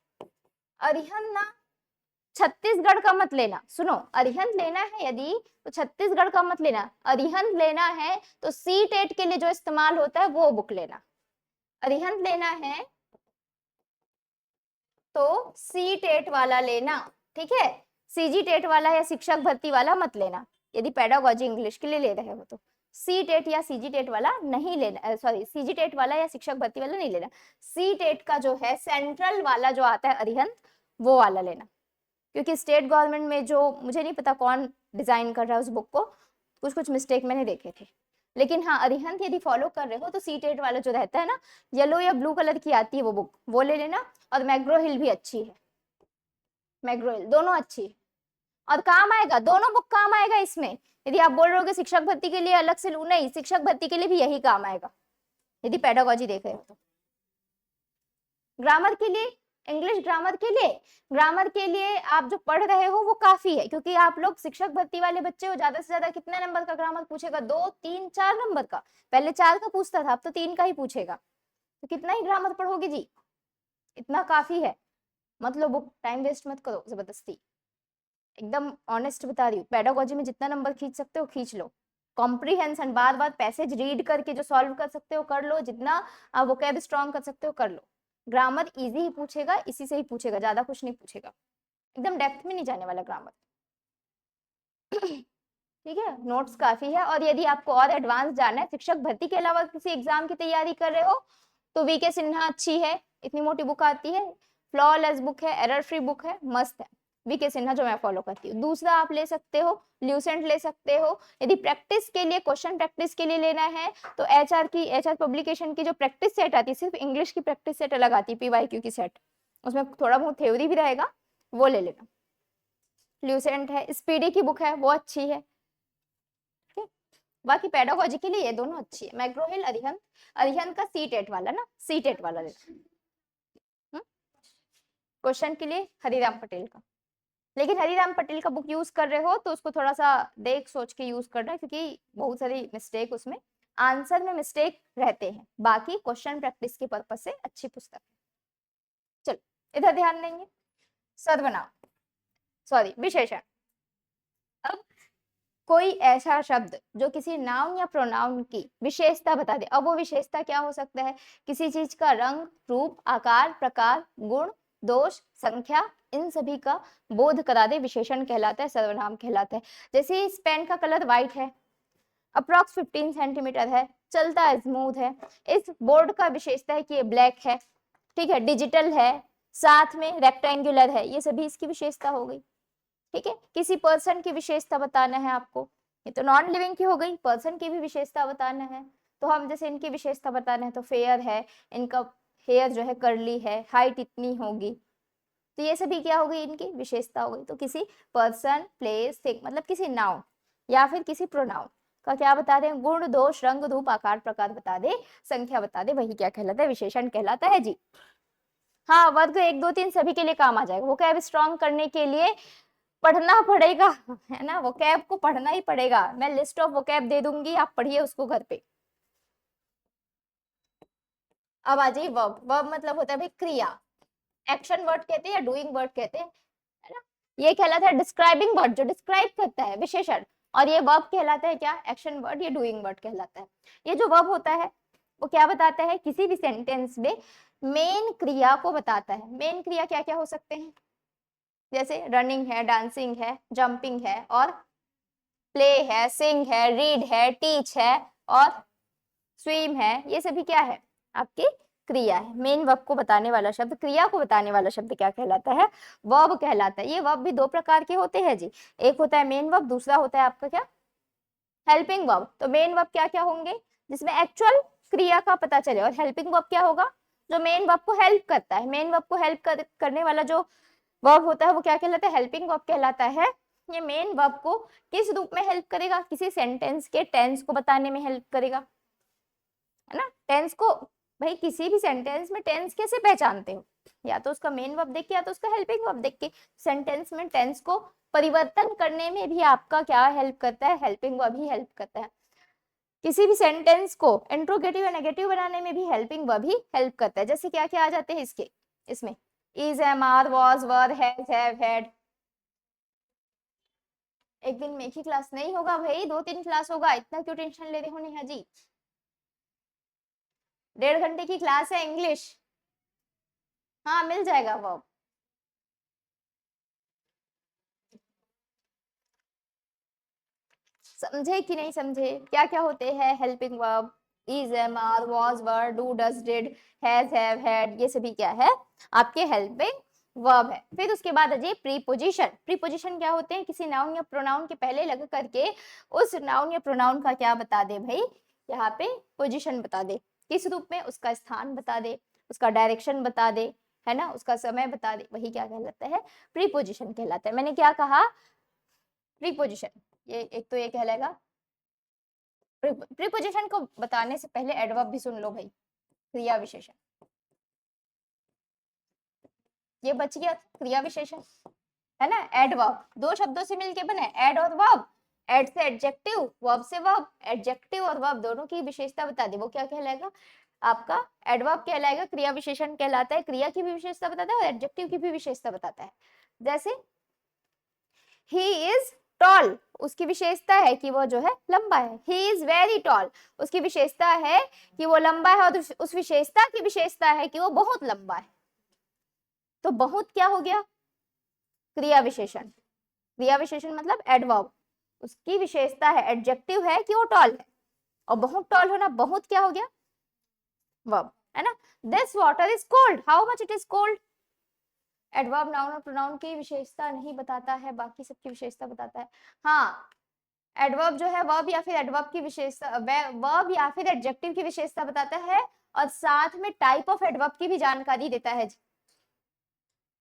अरिहंत ना छत्तीसगढ़ का मत लेना। सुनो, अरिहंत लेना है यदि तो छत्तीसगढ़ का मत लेना। अरिहंत लेना है तो सी टेट के लिए जो इस्तेमाल होता है वो बुक लेना। अरिहंत लेना है तो सी टेट वाला लेना, ठीक है। सीजी टेट वाला या शिक्षक भर्ती वाला मत लेना यदि पेडागोजी इंग्लिश के लिए ले रहे हो तो। सी टेट या सीजी टेट वाला नहीं लेना, सॉरी सीजी टेट वाला या शिक्षक भर्ती वाला नहीं लेना। सी टेट का जो है सेंट्रल वाला जो आता है अरिहंत, वो वाला लेना। क्योंकि स्टेट गवर्नमेंट में जो, मुझे नहीं पता कौन डिजाइन कर रहा है उस बुक को, कुछ कुछ मिस्टेक मैंने देखे थे। लेकिन हाँ अरिहंत यदि फॉलो कर रहे हो तो सी टेट वाला जो रहता है ना, येलो या ब्लू कलर की आती है वो बुक, वो ले लेना। और मैग्रो हिल भी अच्छी है, मैग्रो हिल दोनों अच्छी है और काम आएगा, दोनों बुक काम आएगा इसमें। यदि आप बोल रहे हो कि शिक्षक भर्ती के लिए अलग से लू, नहीं, शिक्षक भर्ती के लिए भी यही काम आएगा यदि पेडागोजी देख रहे हो तो। ग्रामर के लिए, इंग्लिश ग्रामर के लिए, ग्रामर के लिए आप जो पढ़ रहे हो वो काफी है, क्योंकि आप लोग शिक्षक भर्ती वाले बच्चे हो। ज्यादा से ज्यादा कितने नंबर का ग्रामर पूछेगा, 2 3 4 नंबर का। पहले 4 का पूछता था, अब तो 3 का ही पूछेगा। तो कितना ही ग्रामर पढ़ोगे जी, इतना काफी है। मतलब बुक टाइम वेस्ट मत करो जबरदस्ती, एकदम ऑनेस्ट बता रही हूँ। पेडागोजी में जितना नंबर खींच सकते हो खींच लो। कॉम्प्रीहेंशन, बार बार पैसेज रीड करके जो सॉल्व कर सकते हो कर लो, जितना वोकैब स्ट्रॉन्ग कर सकते हो कर लो। ग्रामर इजी ही पूछेगा, इसी से ही पूछेगा, ज्यादा कुछ नहीं पूछेगा, एकदम डेप्थ में नहीं जाने वाला ग्रामर। ठीक है, नोट्स काफी है। और यदि आपको और एडवांस जाना है, शिक्षक भर्ती के अलावा किसी एग्जाम की तैयारी कर रहे हो, तो वीके सिन्हा अच्छी है, इतनी मोटी बुक आती है, फ्लॉलेस बुक है, एरर फ्री बुक है, मस्त है वीके सिन्हा, जो मैं फॉलो करती हूँ। दूसरा आप ले सकते हो ल्यूसेंट ले सकते हो। यदि प्रैक्टिस के लिए, क्वेश्चन प्रैक्टिस के लिए लेना है तो एचआर पब्लिकेशन की जो प्रैक्टिस सेट आती है, सिर्फ इंग्लिश की प्रैक्टिस सेट अलग आती है, पीवाईक्यू की सेट, उसमें थोड़ा बहुत थ्योरी भी रहेगा, वो ले लेना। ल्यूसेंट है, स्पीडी की बुक है वो अच्छी है। बाकी पेडागोजी के लिए ये दोनों अच्छी है। मैग्रो हिल, अरिहंत, अरिहंत का सी टेट वाला ना, सी टेट वाला लेना। क्वेश्चन के लिए हरिराम पटेल का, लेकिन हरिराम पटेल का बुक यूज कर रहे हो तो उसको थोड़ा सा देख सोच के यूज करना है, क्योंकि बहुत सारी मिस्टेक उसमें, आंसर में मिस्टेक रहते हैं। बाकी क्वेश्चन प्रैक्टिस के पर्पज से अच्छी पुस्तक है। चलो इधर ध्यान देंगे। सर्वनाम, सॉरी विशेषण। अब कोई ऐसा शब्द जो किसी नाउन या प्रोनाउन की विशेषता बता दे। अब वो विशेषता क्या हो सकता है? किसी चीज का रंग, रूप, आकार, प्रकार, गुण, दोष, संख्या, इन सभी का बोध करा दे, विशेषण कहलाता है, सर्वनाम कहलाता है। जैसे इस पेन का कलर व्हाइट है, अप्रॉक्स 15 सेंटीमीटर है, चलता है, स्मूथ है। इस बोर्ड का विशेषता है कि ये ब्लैक है, ठीक है, डिजिटल है, साथ में रेक्टेंगुलर है, ये सभी इसकी विशेषता हो गई। ठीक है, किसी पर्सन की विशेषता बताना है आपको, ये तो नॉन लिविंग की हो गई, पर्सन की भी विशेषता बताना है। तो हम जैसे इनकी विशेषता बताना है तो फेयर है, इनका हेयर जो है कर्ली है, हाइट इतनी होगी, तो ये सभी क्या हो गई, इनकी विशेषता हो गई। तो किसी पर्सन, प्लेस, थिंग, मतलब किसी नाउन या फिर किसी प्रोनाउन का क्या बता दें? गुण, दोष, रंग, रूप, आकार, प्रकार बता दे, संख्या बता दे, वही क्या कहलाता है? विशेषण कहलाता है जी। हाँ, वर्ग 1 2 3 सभी के लिए काम आ जाएगा। वोकैब स्ट्रॉन्ग करने के लिए पढ़ना पड़ेगा, है ना, वोकैब को पढ़ना ही पड़ेगा। मैं लिस्ट ऑफ वोकैब दे दूंगी, आप पढ़िए उसको घर पे। अब आ जाइए वर्ब। वर्ब मतलब होता है भाई क्रिया, एक्शन वर्ड कहते हैं या डूइंग वर्ड कहते हैं, है ना। ये कहलाता है डिस्क्राइबिंग वर्ड, जो डिस्क्राइब करता है, विशेषण। और ये वर्ब कहलाता है क्या? एक्शन वर्ड, ये डूइंग वर्ड कहलाता है। ये जो वर्ब होता है वो क्या बताता है? किसी भी सेंटेंस में मेन क्रिया को बताता है। मेन क्रिया क्या क्या हो सकते हैं? जैसे रनिंग है, डांसिंग है, जंपिंग है, और प्ले है, सिंग है, रीड है, टीच है, और स्विम है। ये सभी क्या है? आपकी क्रिया है। मेन वर्ब को बताने वाला शब्द, क्रिया को बताने वाला शब्द क्या कहलाता है? वर्ब कहलाता है। ये वर्ब भी दो प्रकार के होते हैं जी, एक होता है मेन वर्ब, दूसरा होता है आपका क्या? Helping verb. तो मेन वर्ब क्या क्या होंगे? जिसमें एक्चुअल क्रिया का पता चले, और हेल्पिंग वर्ब क्या होगा? जो मेन वर्ब को हेल्प करता है। मेन वर्ब को हेल्प करने वाला जो वर्ब होता है वो क्या कहलाता है? हेल्पिंग वर्ब कहलाता है। ये मेन वर्ब को किस रूप में हेल्प करेगा? किसी सेंटेंस के टेंस को बताने में हेल्प करेगा, है ना। टेंस को, भाई किसी भी सेंटेंस में टेंस कैसे पहचानते हो? या तो उसका मेन वर्ब देख के, या तो उसका हेल्पिंग वर्ब देख के। सेंटेंस में टेंस को परिवर्तन करने में भी आपका क्या हेल्प करता है? हेल्पिंग वर्ब ही हेल्प करता है। किसी भी सेंटेंस को इंट्रोगेटिव या नेगेटिव बनाने में भी हेल्पिंग वर्ब ही हेल्प करता है। जैसे क्या क्या आ जाते हैं इसके, इसमें is, am, are, was, were, have, had. एक दिन में एक ही क्लास नहीं होगा भाई, 2 3 क्लास होगा, इतना क्यों टेंशन ले रहे हो नेहा जी? 1.5 घंटे की क्लास है इंग्लिश। हाँ मिल जाएगा वर्ब। समझे कि नहीं समझे? क्या क्या होते हैं helping verb? Is, am, are, was, were, do, does, did, has, have, had, ये सभी क्या है? आपके हेल्पिंग वर्ब है। फिर उसके बाद आ जाइए प्रीपोजिशन। प्रीपोजिशन क्या होते हैं? किसी नाउन या प्रोनाउन के पहले लग करके उस नाउन या प्रोनाउन का क्या बता दे भाई? यहाँ पे पोजिशन बता दे। किस रूप में? उसका स्थान बता दे, उसका डायरेक्शन बता दे, है ना, उसका समय बता दे, वही क्या कहलाता है? प्रीपोजिशन कहलाता है। मैंने क्या कहा? प्रीपोजिशन। ये एक तो ये कहलाएगा। प्रीपोजिशन को बताने से पहले एडवर्ब भी सुन लो भाई, क्रिया विशेषण। ये बच गया क्रिया विशेषण, है ना। एडवर्ब दो शब्दों से मिलके बने, एड और वर्ब। एड से एडजेक्टिव, वर्ब से वर्ब। एडजेक्टिव और वर्ब दोनों की विशेषता बता दी, वो क्या कहलाएगा? आपका एडवर्ब कहलाएगा। क्रिया विशेषण कहलाता है, क्रिया की भी विशेषता बताता है और एडजेक्टिव की भी विशेषता बताता है। जैसे ही इज टॉल, उसकी विशेषता है कि वो जो है लंबा है। ही इज वेरी टॉल, उसकी विशेषता है कि वो लंबा है, और उस विशेषता की विशेषता है कि वो बहुत लंबा है। तो बहुत क्या हो गया? क्रिया विशेषण। क्रिया विशेषण मतलब एडवर्ब, उसकी विशेषता है, एडजेक्टिव है कि वो टॉल है, और बहुत टॉल होना, बहुत क्या हो गया? वर्ब, है ना। This water is cold, how much it is cold. Adverb noun और प्रोनाउन की विशेषता नहीं बताता है, बाकी सबकी विशेषता बताता है। हाँ, एडवर्ब जो है वर्ब या फिर एडवर्ब की विशेषता, वर्ब या फिर एडजेक्टिव की विशेषता बताता है, और साथ में टाइप ऑफ एडवर्ब की भी जानकारी देता है।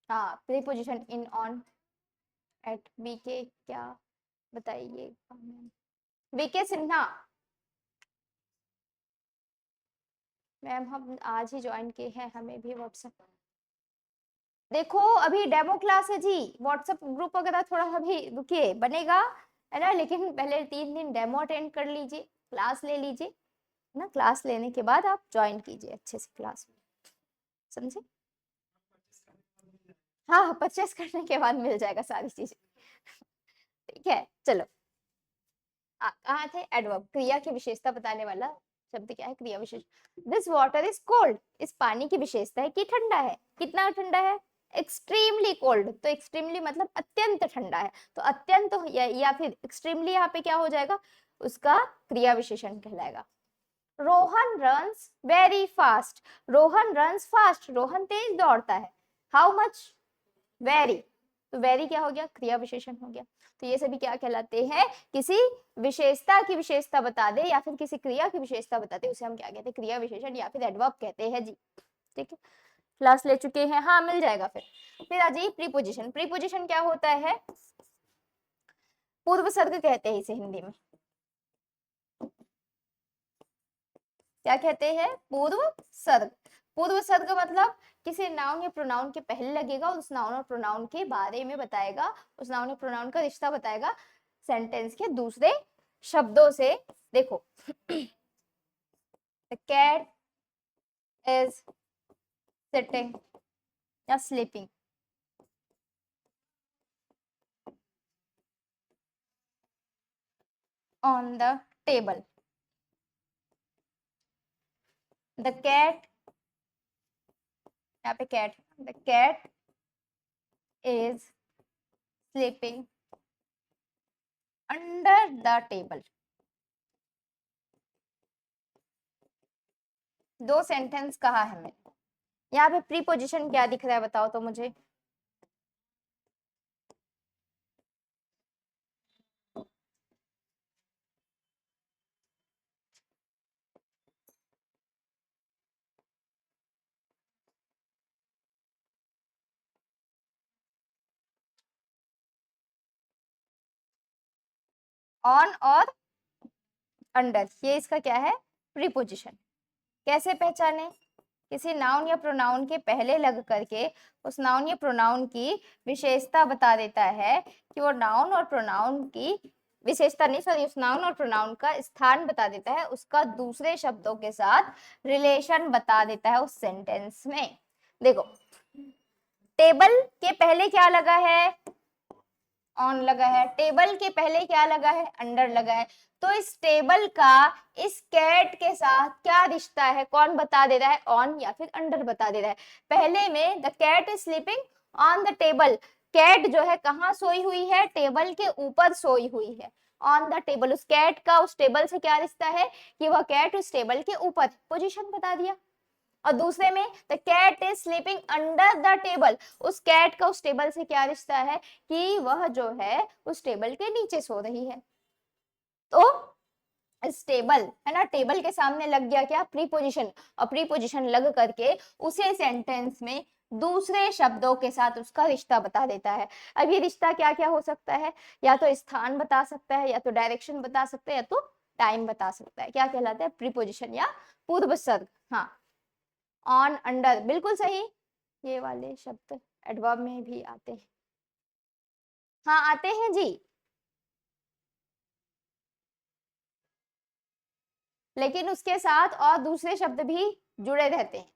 हाँ, प्रीपोजिशन इन, ऑन, एट बीके क्या बताइए बीके सिन्हा मैम हम आज ही ज्वाइन किए हैं, हमें भी व्हाट्सएप देखो अभी डेमो क्लास है जी, व्हाट्सएप ग्रुप वगैरह थोड़ा अभी रुकिए बनेगा है ना, लेकिन पहले 3 दिन डेमो अटेंड कर लीजिए, क्लास ले लीजिए ना, क्लास लेने के बाद आप ज्वाइन कीजिए अच्छे से क्लास में, समझे? हाँ परचेस करने के बाद मिल जाएगा सारी चीजें ठीक है चलो कहाँ थे, एडवर्ब क्रिया की विशेषता बताने वाला शब्द क्या है, क्रिया विशेष। दिस वाटर इज कोल्ड, इस पानी की विशेषता है कि ठंडा है, कितना ठंडा है, एक्सट्रीमली कोल्ड, तो एक्सट्रीमली मतलब अत्यंत ठंडा है, तो अत्यंत या फिर एक्सट्रीमली यहाँ पे क्या हो जाएगा, उसका क्रिया विशेषण कहलाएगा। Rohan runs very fast, Rohan runs fast, Rohan तेज दौड़ता है, हाउ मच, वेरी, तो वेरी क्या हो गया, क्रिया विशेषण हो गया। तो ये सभी क्या कहलाते हैं, किसी विशेषता की विशेषता बता दे या फिर किसी क्रिया की विशेषता बता दे, उसे हम क्या कहते हैं, क्रिया विशेषण या फिर एडवर्ब कहते हैं जी। ठीक है क्लास ले चुके हैं, हाँ मिल जाएगा। फिर आ जाइए प्रीपोजिशन, प्रीपोजिशन क्या होता है, पूर्व सर्ग कहते हैं इसे हिंदी में, क्या कहते हैं, पूर्व सर्ग। पूर्व सर्ग मतलब किसी नाउन या प्रोनाउन के पहले लगेगा और उस नाउन और प्रोनाउन के बारे में बताएगा, उस नाउन और प्रोनाउन का रिश्ता बताएगा सेंटेंस के दूसरे शब्दों से। देखो द कैट इज सिटिंग या sleeping on the table, the cat, यहाँ पे cat, the cat is sleeping under the table. दो सेंटेंस कहा है मैंने, यहाँ पे प्रीपोजिशन क्या दिख रहा है बताओ तो मुझे, ऑन और अंडर, ये इसका क्या है, प्रीपोजिशन। कैसे पहचाने, किसी नाउन या प्रोनाउन के पहले लग करके उस नाउन या प्रोनाउन की विशेषता बता देता है, कि वो नाउन और प्रोनाउन की विशेषता नहीं, सॉरी, उस नाउन और प्रोनाउन का स्थान बता देता है, उसका दूसरे शब्दों के साथ रिलेशन बता देता है उस सेंटेंस में। देखो टेबल के पहले क्या लगा है, ऑन लगा है, टेबल के पहले क्या लगा है, अंडर लगा है, तो इस टेबल का इस कैट के साथ क्या रिश्ता है, कौन बता दे रहा है, ऑन या फिर अंडर बता दे रहा है। पहले में the cat is sleeping on the table, cat जो है कहाँ सोई हुई है, टेबल के ऊपर सोई हुई है, ऑन द टेबल, उस कैट का उस टेबल से क्या रिश्ता है, कि वह कैट उस टेबल के ऊपर, पोजीशन बता दिया। और दूसरे में the cat is sleeping under the table, उस कैट का उस टेबल से क्या रिश्ता है, कि वह जो है उस टेबल के नीचे सो रही है। तो इस टेबल है ना, टेबल के सामने लग गया क्या, प्रीपोजिशन, और प्रीपोजिशन लग करके उसे सेंटेंस में दूसरे शब्दों के साथ उसका रिश्ता बता देता है। अब ये रिश्ता क्या क्या हो सकता है, या तो स्थान बता सकता है, या तो डायरेक्शन बता सकता है, या तो टाइम बता सकता है, क्या कहलाता है, प्रीपोजिशन या पूर्व सर्ग। हाँ ऑन अंडर बिल्कुल सही, ये वाले शब्द एडवर्ब में भी आते हैं, हाँ आते हैं जी, लेकिन उसके साथ और दूसरे शब्द भी जुड़े रहते हैं,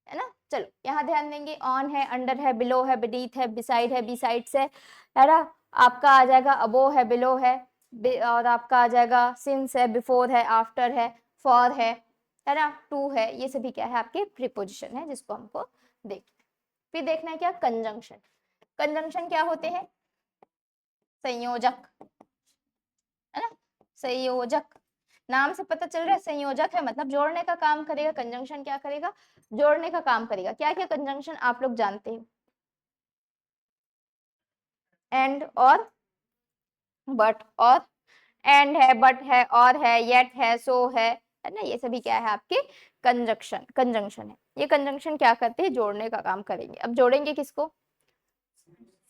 है ना। चलो यहाँ ध्यान देंगे, ऑन है, अंडर है, बिलो है, beneath है, बिसाइड है, बिसाइड्स है ना, आपका आ जाएगा अबो है, बिलो है, और आपका आ जाएगा सिंस है, बिफोर है, आफ्टर है, फॉर है ना, टू है, ये सभी क्या है, आपके प्रीपोजिशन है, जिसको हमको देख, फिर देखना है क्या, कंजंक्शन। कंजंक्शन क्या होते हैं, संयोजक, है ना, संयोजक, नाम से पता चल रहा है संयोजक है मतलब जोड़ने का काम करेगा, कंजंक्शन क्या करेगा, जोड़ने का काम करेगा। क्या क्या कंजंक्शन आप लोग जानते हो, एंड और बट, और एंड है, बट है, और है, येट है, सो है ना, ये सभी क्या है आपके कंजंक्शन, कंजंक्शन है। ये कंजंक्शन क्या करते हैं, जोड़ने का काम करेंगे। अब जोड़ेंगे किसको,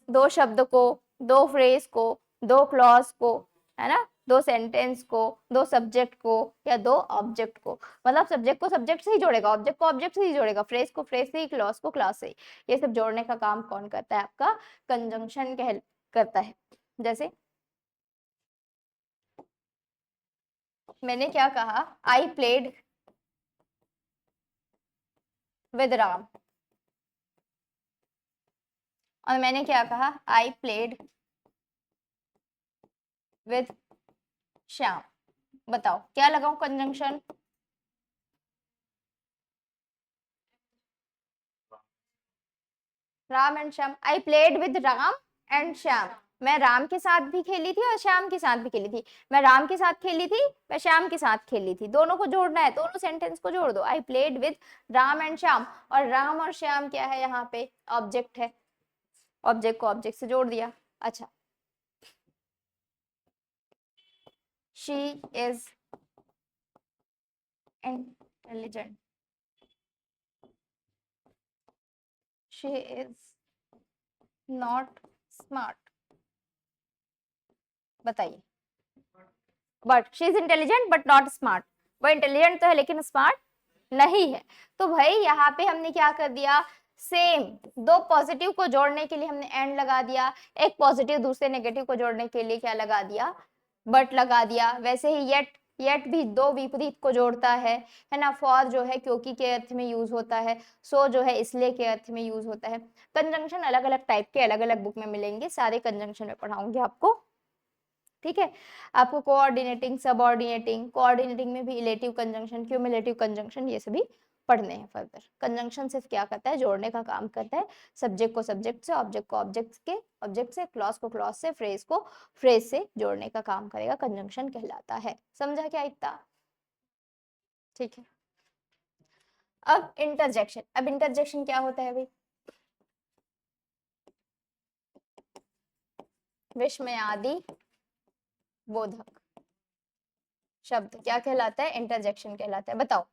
दो शब्द को, दो फ्रेज को, दो क्लॉज को, है ना, दो सेंटेंस को, दो सब्जेक्ट को या दो ऑब्जेक्ट को। मतलब सब्जेक्ट को सब्जेक्ट से ही जोड़ेगा, ऑब्जेक्ट को ऑब्जेक्ट से ही जोड़ेगा, फ्रेज को फ्रेज से ही, क्लॉज को क्लॉज से ही। ये सब जोड़ने का काम कौन करता है? आपका कंजंक्शन करता है। जैसे मैंने क्या कहा, आई प्लेड विद राम, और मैंने क्या कहा, आई प्लेड विद श्याम। बताओ क्या लगाऊं conjunction? Ram and Shyam. I played with Ram and Shyam. मैं राम के साथ भी खेली थी और श्याम के साथ भी खेली थी। मैं राम के साथ खेली थी, मैं श्याम के साथ खेली थी। दोनों को जोड़ना है, दोनों सेंटेंस को जोड़ दो। I played with Ram and Shyam, और राम और श्याम क्या है यहाँ पे? ऑब्जेक्ट है। ऑब्जेक्ट को ऑब्जेक्ट से जोड़ दिया। अच्छा, she is intelligent, she is not smart. बताइए। But she is intelligent but not smart. वो इंटेलिजेंट तो है लेकिन स्मार्ट नहीं है। तो भाई यहाँ पे हमने क्या कर दिया, सेम दो पॉजिटिव को जोड़ने के लिए हमने एंड लगा दिया, एक पॉजिटिव दूसरे नेगेटिव को जोड़ने के लिए क्या लगा दिया, बट लगा दिया। वैसे ही येट, येट भी दो विपरीत को जोड़ता है ना। फॉर जो है क्योंकि के अर्थ में यूज होता है, सो जो है इसलिए के अर्थ में यूज होता है। कंजंक्शन अलग अलग टाइप के अलग अलग बुक में मिलेंगे, सारे कंजंक्शन में पढ़ाऊंगी आपको, ठीक है। आपको कोऑर्डिनेटिंग, सबऑर्डिनेटिंग, कोऑर्डिनेटिंग में भी इलेटिव कंजंक्शन, क्यूमुलेटिव कंजंक्शन, ये सभी पढ़ने हैं फर्दर। कंजंक्शन सिर्फ क्या करता है, जोड़ने का काम करता है। सब्जेक्ट को सब्जेक्ट से, ऑब्जेक्ट को ऑब्जेक्ट से, क्लॉज को क्लॉज से, फ्रेज को फ्रेज से जोड़ने का काम करेगा, कंजंक्शन कहलाता है। समझा क्या इतना? ठीक है। अब इंटरजेक्शन। अब इंटरजेक्शन क्या होता है भाई? विस्मयादि बोधक शब्द क्या कहलाता है? इंटरजेक्शन कहलाता है। बताओ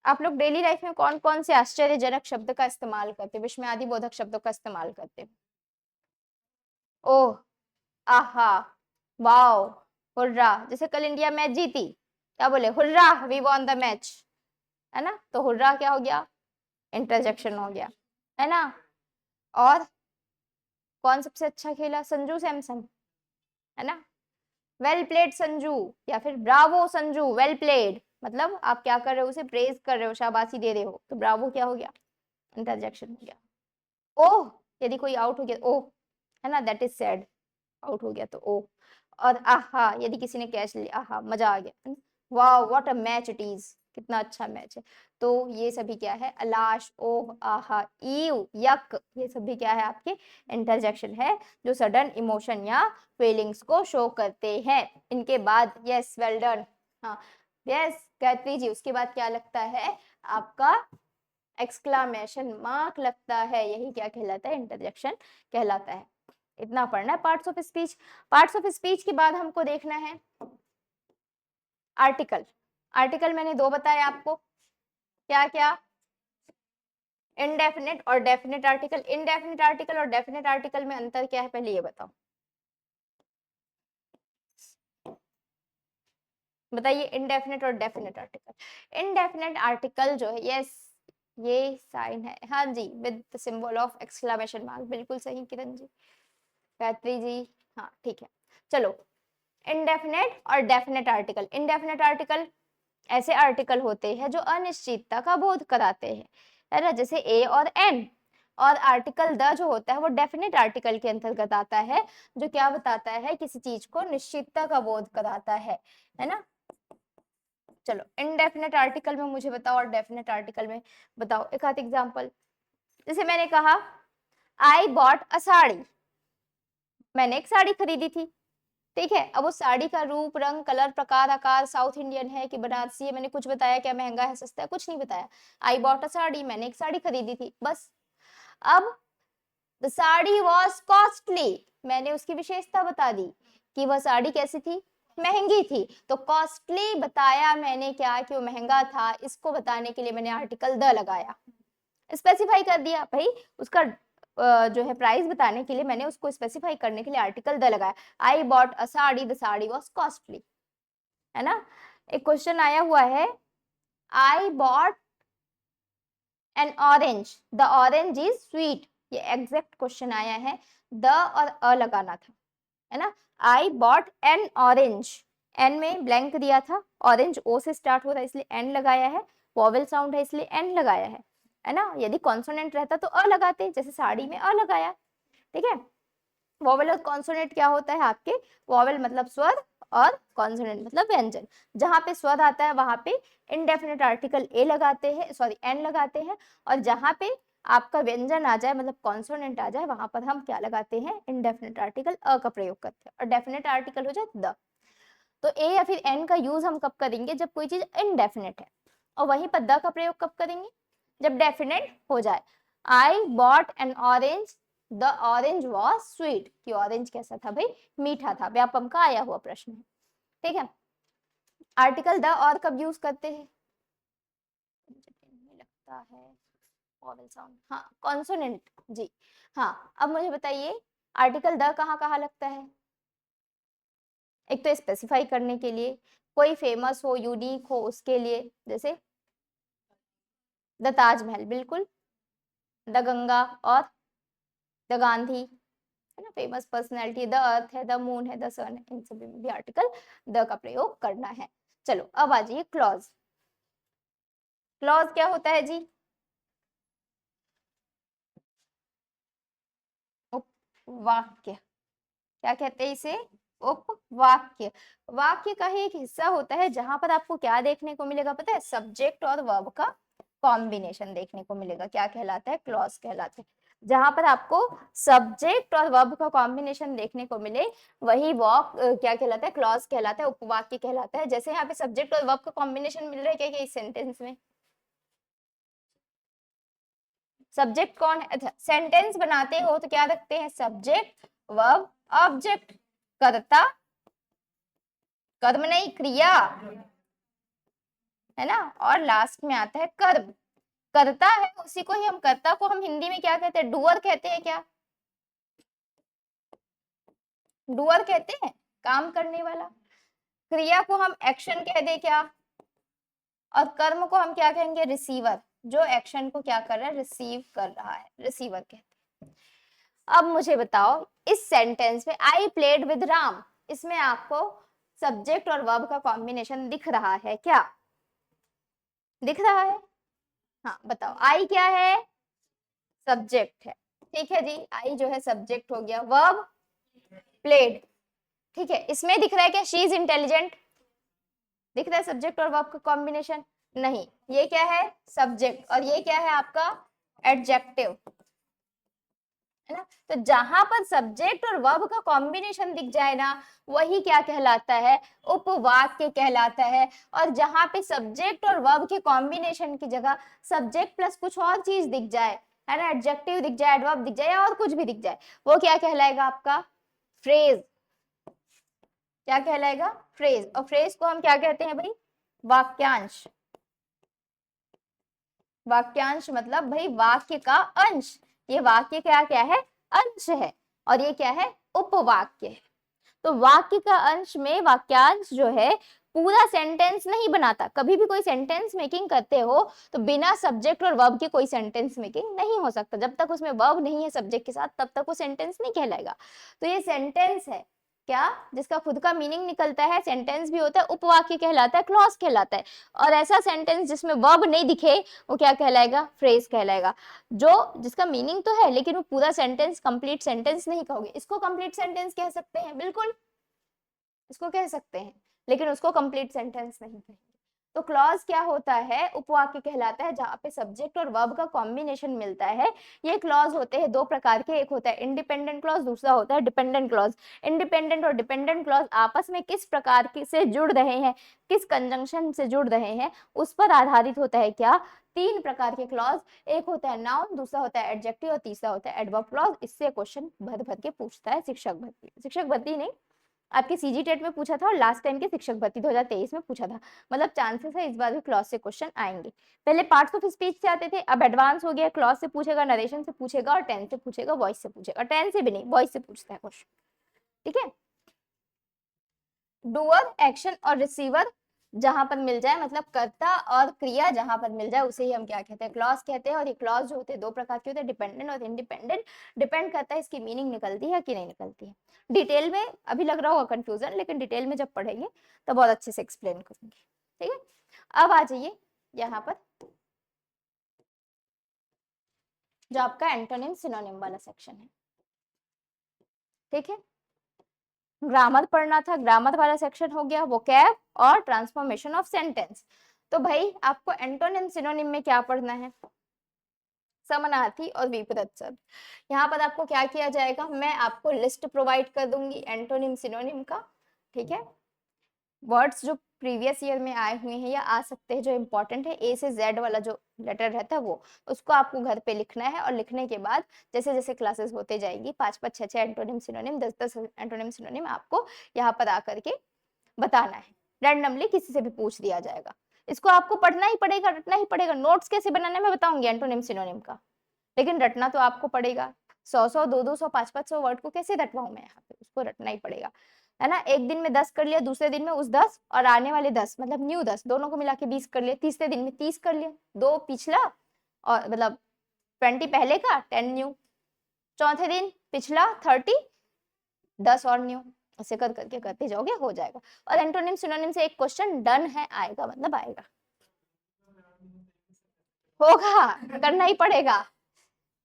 आप लोग डेली लाइफ में कौन कौन से आश्चर्यजनक शब्द का इस्तेमाल करते, विस्मयादि बोधक शब्दों का इस्तेमाल करते? ओह, आहा, वाओ, हुर्रा। जैसे कल इंडिया मैच जीती, क्या बोले? Hurray, we won the match, है ना। तो हुर्रा क्या हो गया? इंटरजेक्शन हो गया, है ना। और कौन सबसे अच्छा खेला? संजू सैमसन, है ना। वेल प्लेड संजू, या फिर ब्रावो संजू, वेल प्लेड। मतलब आप क्या कर रहे हो, उसे प्रेज कर रहे हो, शाबाशी दे रहे हो, तो ब्रावो क्या हो गया? इंटरजेक्शन हो गया। ओह, यदि कोई आउट हो गया, ओह, है ना, दैट इज सैड, आउट हो गया तो ओह। और आहा, यदि किसी ने कैच लिया, आहा, मजा आ गया, वाह what a match it is, कितना अच्छा मैच है। तो ये सभी क्या है? अलाश, ओह, आहा, ईव, यक, ये सभी क्या है? आपके इंटरजेक्शन है, जो सडन इमोशन या फीलिंग्स को शो करते हैं। इनके बाद, यस, वेल डन, हाँ, यस गायत्री जी, उसके बाद क्या लगता है आपका? एक्सक्लामेशन मार्क लगता है। यही क्या कहलाता है? इंटरजेक्शन कहलाता है। इतना पढ़ना है parts of speech. Parts of speech के बाद हमको देखना है आर्टिकल। आर्टिकल मैंने दो बताए आपको, क्या क्या? इनडेफिनेट और डेफिनेट आर्टिकल। इनडेफिनेट आर्टिकल और डेफिनेट आर्टिकल में अंतर क्या है, पहले ये बताओ, बताइए। इनडेफिनेट और डेफिनेट आर्टिकल। इनडेफिनेट आर्टिकल जो है, यस, ये साइन है, हाँ जी, with the symbol of exclamation mark, बिल्कुल सही किरण जी, गायत्री जी, हाँ ठीक है। चलो, इनडेफिनेट और डेफिनेट आर्टिकल। इनडेफिनेट आर्टिकल ऐसे आर्टिकल होते हैं जो अनिश्चितता का बोध कराते हैं, है ना, जैसे ए और एन। और आर्टिकल द जो होता है वो डेफिनेट आर्टिकल के अंतर्गत आता है, जो क्या बताता है? किसी चीज को निश्चितता का बोध कराता है ना। चलो, इनडेफिनेट आर्टिकल में मुझे बताओ और डेफिनेट आर्टिकल में बताओ एक आध एग्जांपल। जैसे मैंने कहा, आई बॉट अ साड़ी, मैंने एक साड़ी खरीदी थी, ठीक है। अब उस साड़ी का रूप, रंग, कलर, प्रकार, आकार साउथ इंडियन है कि बनारसी है, मैंने कुछ बताया क्या? महंगा है, सस्ता है, कुछ नहीं बताया। आई बॉट अ साड़ी, मैंने एक साड़ी खरीदी थी, बस। अब द साड़ी वॉज कॉस्टली, मैंने उसकी विशेषता बता दी कि वह साड़ी कैसी थी? महंगी थी। तो कॉस्टली बताया मैंने क्या, कि वो महंगा था, इसको बताने के लिए मैंने आर्टिकल द लगाया, स्पेसिफाई कर दिया भाई। उसका जो है प्राइस बताने के लिए मैंने उसको स्पेसिफाई करने के लिए आर्टिकल द लगाया। I bought a sari, the sari was costly, है ना। एक क्वेश्चन आया हुआ है, I bought an orange, the orange is sweet, ये एग्जैक्ट क्वेश्चन आया है, द और अ लगाना था, है ना। I bought an orange, an में ब्लैंक दिया था, ऑरेंज ओ से स्टार्ट हो रहा है इसलिए एन लगाया है, वॉवेल साउंड है इसलिए एन लगाया है ना। यदि कॉन्सोनेंट रहता तो अ लगाते, जैसे साड़ी में अ लगाया, ठीक है। वॉवेल और कॉन्सोनेंट क्या होता है आपके, वॉवेल मतलब स्वर और कॉन्सोनेंट मतलब व्यंजन। जहां पे स्वर आता है वहां पे इनडेफिनेट आर्टिकल ए लगाते हैं, सॉरी एन लगाते हैं, और जहां पे आपका व्यंजन आ जाए मतलब कॉन्सोनेंट आ जाए वहां पर हम क्या लगाते हैं, इनडेफिनेट आर्टिकल अ का प्रयोग करते हैं, और डेफिनेट आर्टिकल हो जाए द। तो ए या फिर एन का यूज हम कब करेंगे, जब कोई चीज इनडेफिनेट है, और वहीं पर द का प्रयोग कब करेंगे, जब डेफिनेट हो जाए। आई bought an orange, the orange was sweet, कि ऑरेंज कैसा था भाई, मीठा था, व्यापम का आया हुआ प्रश्न है, ठीक है। आर्टिकल द और कब यूज करते हैं, लगता है वॉवेल साउंड, हाँ कॉन्सोनेंट जी, हाँ। अब मुझे बताइए आर्टिकल द कहाँ कहाँ लगता है, एक तो स्पेसिफाई करने के लिए, कोई फेमस हो यूनिक हो उसके लिए, जैसे द ताजमहल, बिल्कुल, द गंगा और द गांधी, है ना, फेमस पर्सनैलिटी, द अर्थ है, द मून है, द सन है, इन सभी में भी आर्टिकल द का प्रयोग करना है। चलो अब आ जाइए क्लॉज। क्लॉज क्या होता है जी, उपवाक्य, क्या कहते हैं इसे, उपवाक्य। वाक्य का ही एक हिस्सा होता है जहां पर आपको क्या देखने को मिलेगा पता है, सब्जेक्ट और वर्ब का कॉम्बिनेशन देखने को मिलेगा, क्या कहलाता है, क्लॉज कहलाता है। जहां पर आपको सब्जेक्ट और वर्ब का कॉम्बिनेशन देखने को मिले वही क्या कहलाता है, क्लॉज कहलाता है, उपवाक्य कहलाता है। जैसे यहाँ पे सब्जेक्ट और वर्ब का कॉम्बिनेशन मिल रहा है क्या इस सेंटेंस में, सब्जेक्ट कौन है, अच्छा सेंटेंस बनाते हो तो क्या रखते हैं, सब्जेक्ट वर्ब ऑब्जेक्ट, कर्ता, कर्म नहीं क्रिया, है ना, और लास्ट में आता है कर्म, करता है उसी को ही हम, कर्ता को हम हिंदी में क्या कहते हैं, डूअर कहते हैं, क्या डूअर कहते हैं, काम करने वाला। क्रिया को हम एक्शन कह दे क्या, और कर्म को हम क्या कहेंगे, रिसीवर, जो एक्शन को क्या कर रहा है, रिसीव कर रहा है, रिसीवर कहते हैं। अब मुझे बताओ इस सेंटेंस में आई प्लेड विद राम, इसमें आपको सब्जेक्ट और वर्ब का कॉम्बिनेशन दिख रहा है क्या, दिख रहा है, हाँ बताओ, आई क्या है, सब्जेक्ट है, ठीक है जी, आई जो है सब्जेक्ट हो गया, वर्ब प्लेड, ठीक है। इसमें दिख रहा है क्या, शी इज इंटेलिजेंट, दिख रहा है सब्जेक्ट और वर्ब का कॉम्बिनेशन, नहीं, ये क्या है सब्जेक्ट, और ये क्या है आपका एडजेक्टिव, है ना। तो जहां पर सब्जेक्ट और वर्ब का कॉम्बिनेशन दिख जाए ना वही क्या कहलाता है, उपवाक्य कहलाता है। और जहां पे सब्जेक्ट और वर्ब के कॉम्बिनेशन की जगह सब्जेक्ट प्लस कुछ और चीज दिख जाए, है ना, एडजेक्टिव दिख जाए, एडवर्ब दिख जाए, या और कुछ भी दिख जाए, वो क्या कहलाएगा आपका फ्रेज, क्या कहलाएगा, फ्रेज। और फ्रेज को हम क्या कहते हैं भाई, वाक्यांश, वाक्यांश मतलब भाई वाक्य का अंश, ये वाक्य क्या क्या है, अंश है, और ये क्या है, उपवाक्य है। तो वाक्य का अंश में वाक्यांश जो है पूरा सेंटेंस नहीं बनाता, कभी भी कोई सेंटेंस मेकिंग करते हो तो बिना सब्जेक्ट और वर्ब के कोई सेंटेंस मेकिंग नहीं हो सकता, जब तक उसमें वर्ब नहीं है सब्जेक्ट के साथ तब तक वो सेंटेंस नहीं कहलाएगा। तो ये सेंटेंस है क्या, जिसका खुद का मीनिंग निकलता है, सेंटेंस भी होता है, उपवाक्य कहलाता है, क्लॉज कहलाता है। और ऐसा सेंटेंस जिसमें वर्ब नहीं दिखे वो क्या कहलाएगा, फ्रेज कहलाएगा, जो जिसका मीनिंग तो है लेकिन वो पूरा सेंटेंस कंप्लीट सेंटेंस नहीं कहोगे, इसको कंप्लीट सेंटेंस कह सकते हैं, बिल्कुल इसको कह सकते हैं, लेकिन उसको कंप्लीट सेंटेंस नहीं कहेंगे। तो क्लॉज क्या होता है, उपवाक्य कहलाता है जहां पे सब्जेक्ट और वर्ब का कॉम्बिनेशन मिलता है। ये क्लॉज होते हैं दो प्रकार के, एक होता है इंडिपेंडेंट क्लॉज, दूसरा होता है डिपेंडेंट क्लॉज। इंडिपेंडेंट और डिपेंडेंट क्लॉज आपस में किस प्रकार से जुड़ रहे हैं, किस कंजंक्शन से जुड़ रहे हैं, उस पर आधारित होता है क्या, तीन प्रकार के क्लॉज, एक होता है नाउन, दूसरा होता है एडजेक्टिव और तीसरा होता है एडवर्ब क्लॉज। इससे क्वेश्चन भर भर के पूछता है शिक्षक भर्ती, शिक्षक भर्ती नहीं आपके सीजी टेट में पूछा था और लास्ट टाइम के शिक्षक भर्ती 2023 में पूछा था, मतलब चांसेस है इस बार भी क्लॉज से क्वेश्चन आएंगे। पहले पार्ट्स ऑफ स्पीच से आते थे, अब एडवांस हो गया, क्लॉज से पूछेगा, नरेशन से पूछेगा और टेंस से पूछेगा, वॉइस से पूछेगा, टेंस से भी नहीं, वॉइस से पूछता है क्वेश्चन, ठीक है। डूअर, एक्शन और रिसीवर जहां पर मिल जाए, मतलब कर्ता और क्रिया जहां पर मिल जाए, उसे ही हम क्या कहते हैं, क्लॉज कहते हैं। और ये क्लॉज जो होते हैं दो प्रकार के होते हैं, डिपेंडेंट और इंडिपेंडेंट। डिपेंड करता है इसकी मीनिंग निकलती है कि नहीं निकलती है। डिटेल में अभी लग रहा होगा कंफ्यूजन, लेकिन डिटेल में जब पढ़ेंगे तो बहुत अच्छे से एक्सप्लेन करूंगी, ठीक है। अब आ जाइए यहाँ पर जो आपका एंटोनिम सिनोनिम वाला सेक्शन है, ठीक है। ग्रामर पढ़ना था, ग्रामर वाला सेक्शन हो गया, वोकैब और ट्रांसफॉर्मेशन ऑफ सेंटेंस। तो भाई आपको एंटोनिम सिनोनिम में क्या पढ़ना है, समानार्थी और विपरीत शब्द। यहाँ पर आपको क्या किया जाएगा, मैं आपको लिस्ट प्रोवाइड कर दूंगी एंटोनिम सिनोनिम का, ठीक है। वर्ड्स जो प्रीवियस ईयर में आए हुए हैं या आ सकते हैं, जो इंपॉर्टेंट है, ए से जेड वाला जो लेटर रहता है वो, उसको आपको घर पे लिखना है। और लिखने के बाद जैसे जैसे क्लासेस होते जाएंगी, 5-5 6-6 एंटोनिम सिनोनिम, 10-10 एंटोनिम सिनोनिम आपको यहाँ पर आकर के बताना है। रैंडमली किसी से भी पूछ दिया जाएगा, इसको आपको पढ़ना ही पड़ेगा, रटना ही पड़ेगा। नोट्स कैसे बनाने में बताऊंगी एंटोनिम सिनोनिम का, लेकिन रटना तो आपको पड़ेगा। 100-100 200-200 500-500 वर्ड को कैसे रटवाऊं मैं यहाँ पे, उसको रटना ही पड़ेगा, है ना। एक दिन में 10 कर लिया, दूसरे दिन में उस 10 और आने वाले 10 मतलब न्यू 10 दोनों को मिला के 20 कर लिया, तीसरे दिन में 30 कर लिया, 2 पिछला और मतलब 20 पहले का, 10 न्यू, चौथे दिन पिछला 30, 10 और न्यू, ऐसे कर करके करते जाओगे, हो जाएगा। और एंटोनिम सिनोनिम से एक क्वेश्चन डन है आएगा, मतलब आएगा, होगा, करना ही पड़ेगा।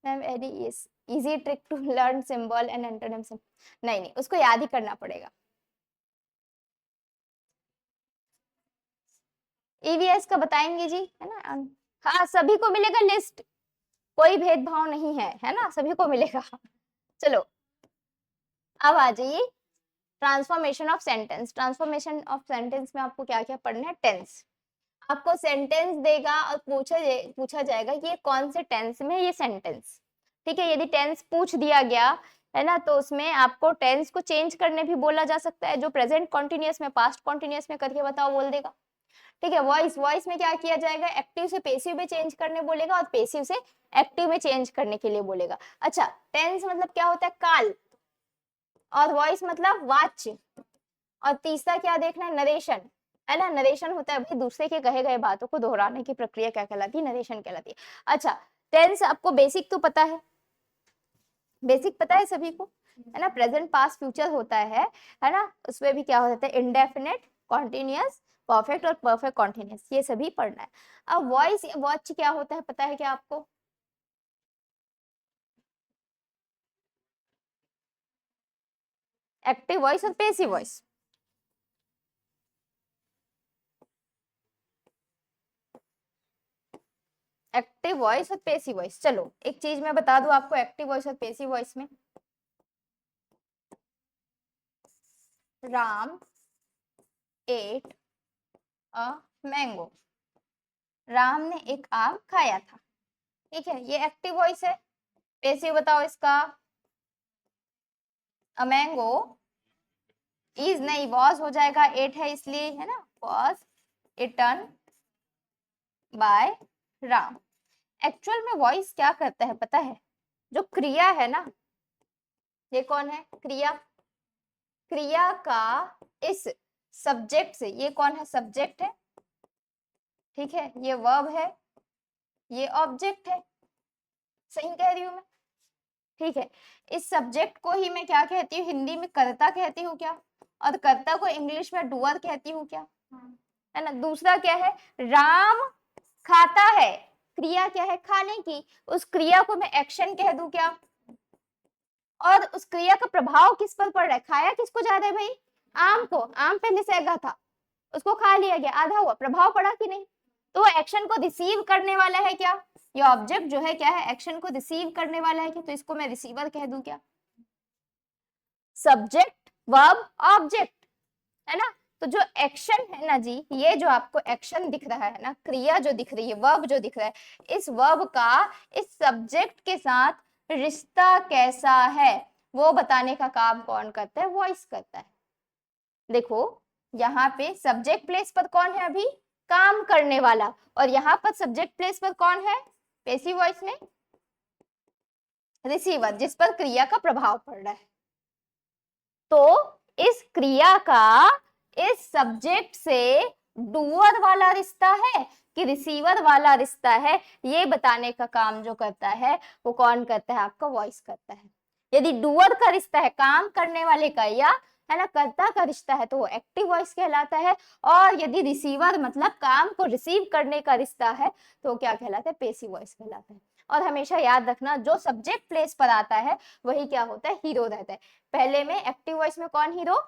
Ma'am very easy trick to learn symbol and antonym symbol, नहीं नहीं उसको याद ही करना पड़ेगा। ईवीएस का बताएंगे जी, है ना। हाँ सभी को मिलेगा लिस्ट, कोई भेदभाव नहीं है ना, सभी को मिलेगा। चलो अब आ जाइए transformation of sentence. Transformation of sentence में आपको क्या क्या पढ़ना है, टेंस। आपको सेंटेंस देगा और पूछा जाएगा कि ये कौन से टेंस में ये सेंटेंस, ठीक है। यदि टेंस पूछ दिया गया है ना, तो उसमें आपको टेंस को चेंज करने भी बोला जा सकता है, जो प्रेजेंट कॉन्टिन्यूअस में पास्ट कॉन्टिन्यूअस में करके बताओ बोल देगा, ठीक है। वॉइस, वॉइस में क्या किया जाएगा, एक्टिव से पेसिव में चेंज करने बोलेगा और पेसिव से एक्टिव में चेंज करने के लिए बोलेगा। अच्छा टेंस मतलब क्या होता है, काल, और वॉइस मतलब वाच्य, और तीसरा क्या देखना है, नरेशन, है ना। नरेशन होता है भाई दूसरे के कहे गए बातों को दोहराने की प्रक्रिया, क्या कहलाती है, नरेशन कहलाती है। अच्छा टेंस आपको बेसिक तो पता बेसिक पता है सभी को, है ना। प्रेजेंट पास्ट फ्यूचर होता है ना। उसमें भी क्या हो जाता है, इंडेफिनेट, कॉन्टिन्यूअस, परफेक्ट और परफेक्ट कॉन्टिन्यूअस, ये सभी पढ़ना है। अब वॉइस वॉच क्या होता है पता है क्या आपको, एक्टिव वॉइस और पैसिव वॉइस। एक्टिव वॉइस और पैसिव वॉइस, चलो एक चीज मैं बता दूं आपको एक्टिव वॉइस और पैसिव वॉइस में। Ram at a mango, Ram ने एक आम खाया था, ठीक है, ये एक्टिव वॉइस है। पैसिव बताओ इसका, अ मैंगो इज नहीं, वॉज हो जाएगा, एट है इसलिए, है ना, was eaten by Ram. Actual में वॉइस क्या करता है पता है, जो क्रिया है ना, ये कौन है, क्रिया, क्रिया का इस सब्जेक्ट से, ये कौन है, सब्जेक्ट है, ठीक है, ये वर्ब है, ये ऑब्जेक्ट है, सही कह रही हूं मैं, ठीक है। इस सब्जेक्ट को ही मैं क्या कहती हूँ, हिंदी में कर्ता कहती हूँ क्या, और कर्ता को इंग्लिश में डूअर कहती हूँ क्या, है ना। दूसरा क्या है, राम खाता है, क्रिया क्या है, खाने की, उस क्रिया को मैं एक्शन कह दूं क्या, और उस क्रिया का प्रभाव किस पर पड़ रहा है, खाया किसको जा रहा है भाई, आम को, आम पहले सेगा था, उसको खा लिया गया, आधा हुआ, प्रभाव पड़ा कि नहीं, तो एक्शन को रिसीव करने वाला है क्या, ये ऑब्जेक्ट जो है क्या है, एक्शन को रिसीव करने वाला है क्या, तो इसको मैं रिसीवर कह दूं क्या, सब्जेक्ट वर्ब ऑब्जेक्ट, है ना। तो जो एक्शन है ना जी, ये जो आपको एक्शन दिख रहा है ना, क्रिया जो दिख रही है, वर्ब जो दिख रहा है, इस वर्ब का इस सब्जेक्ट के साथ रिश्ता कैसा है, वो बताने का काम कौन करता है, वॉइस करता है। देखो यहाँ पे सब्जेक्ट प्लेस पर कौन है अभी, काम करने वाला, और यहाँ पर सब्जेक्ट प्लेस पर कौन है, पैसिव वॉइस में रिसीवर, जिस पर क्रिया का प्रभाव पड़ रहा है। तो इस क्रिया का इस सब्जेक्ट से डूअर वाला रिश्ता है कि रिसीवर वाला रिश्ता है, ये बताने का काम जो करता है वो कौन करता है, आपका वॉइस करता है। यदि डूअर का रिश्ता है, काम करने वाले का या है ना कर्ता का रिश्ता है, तो वो एक्टिव वॉइस कहलाता है। और यदि रिसीवर मतलब काम को रिसीव करने का रिश्ता है, तो क्या कहलाता है, पेसिव वॉइस कहलाता है। और हमेशा याद रखना, जो सब्जेक्ट प्लेस पर आता है वही क्या होता है, हीरो रहता है। पहले में एक्टिव वॉइस में कौन हीरो,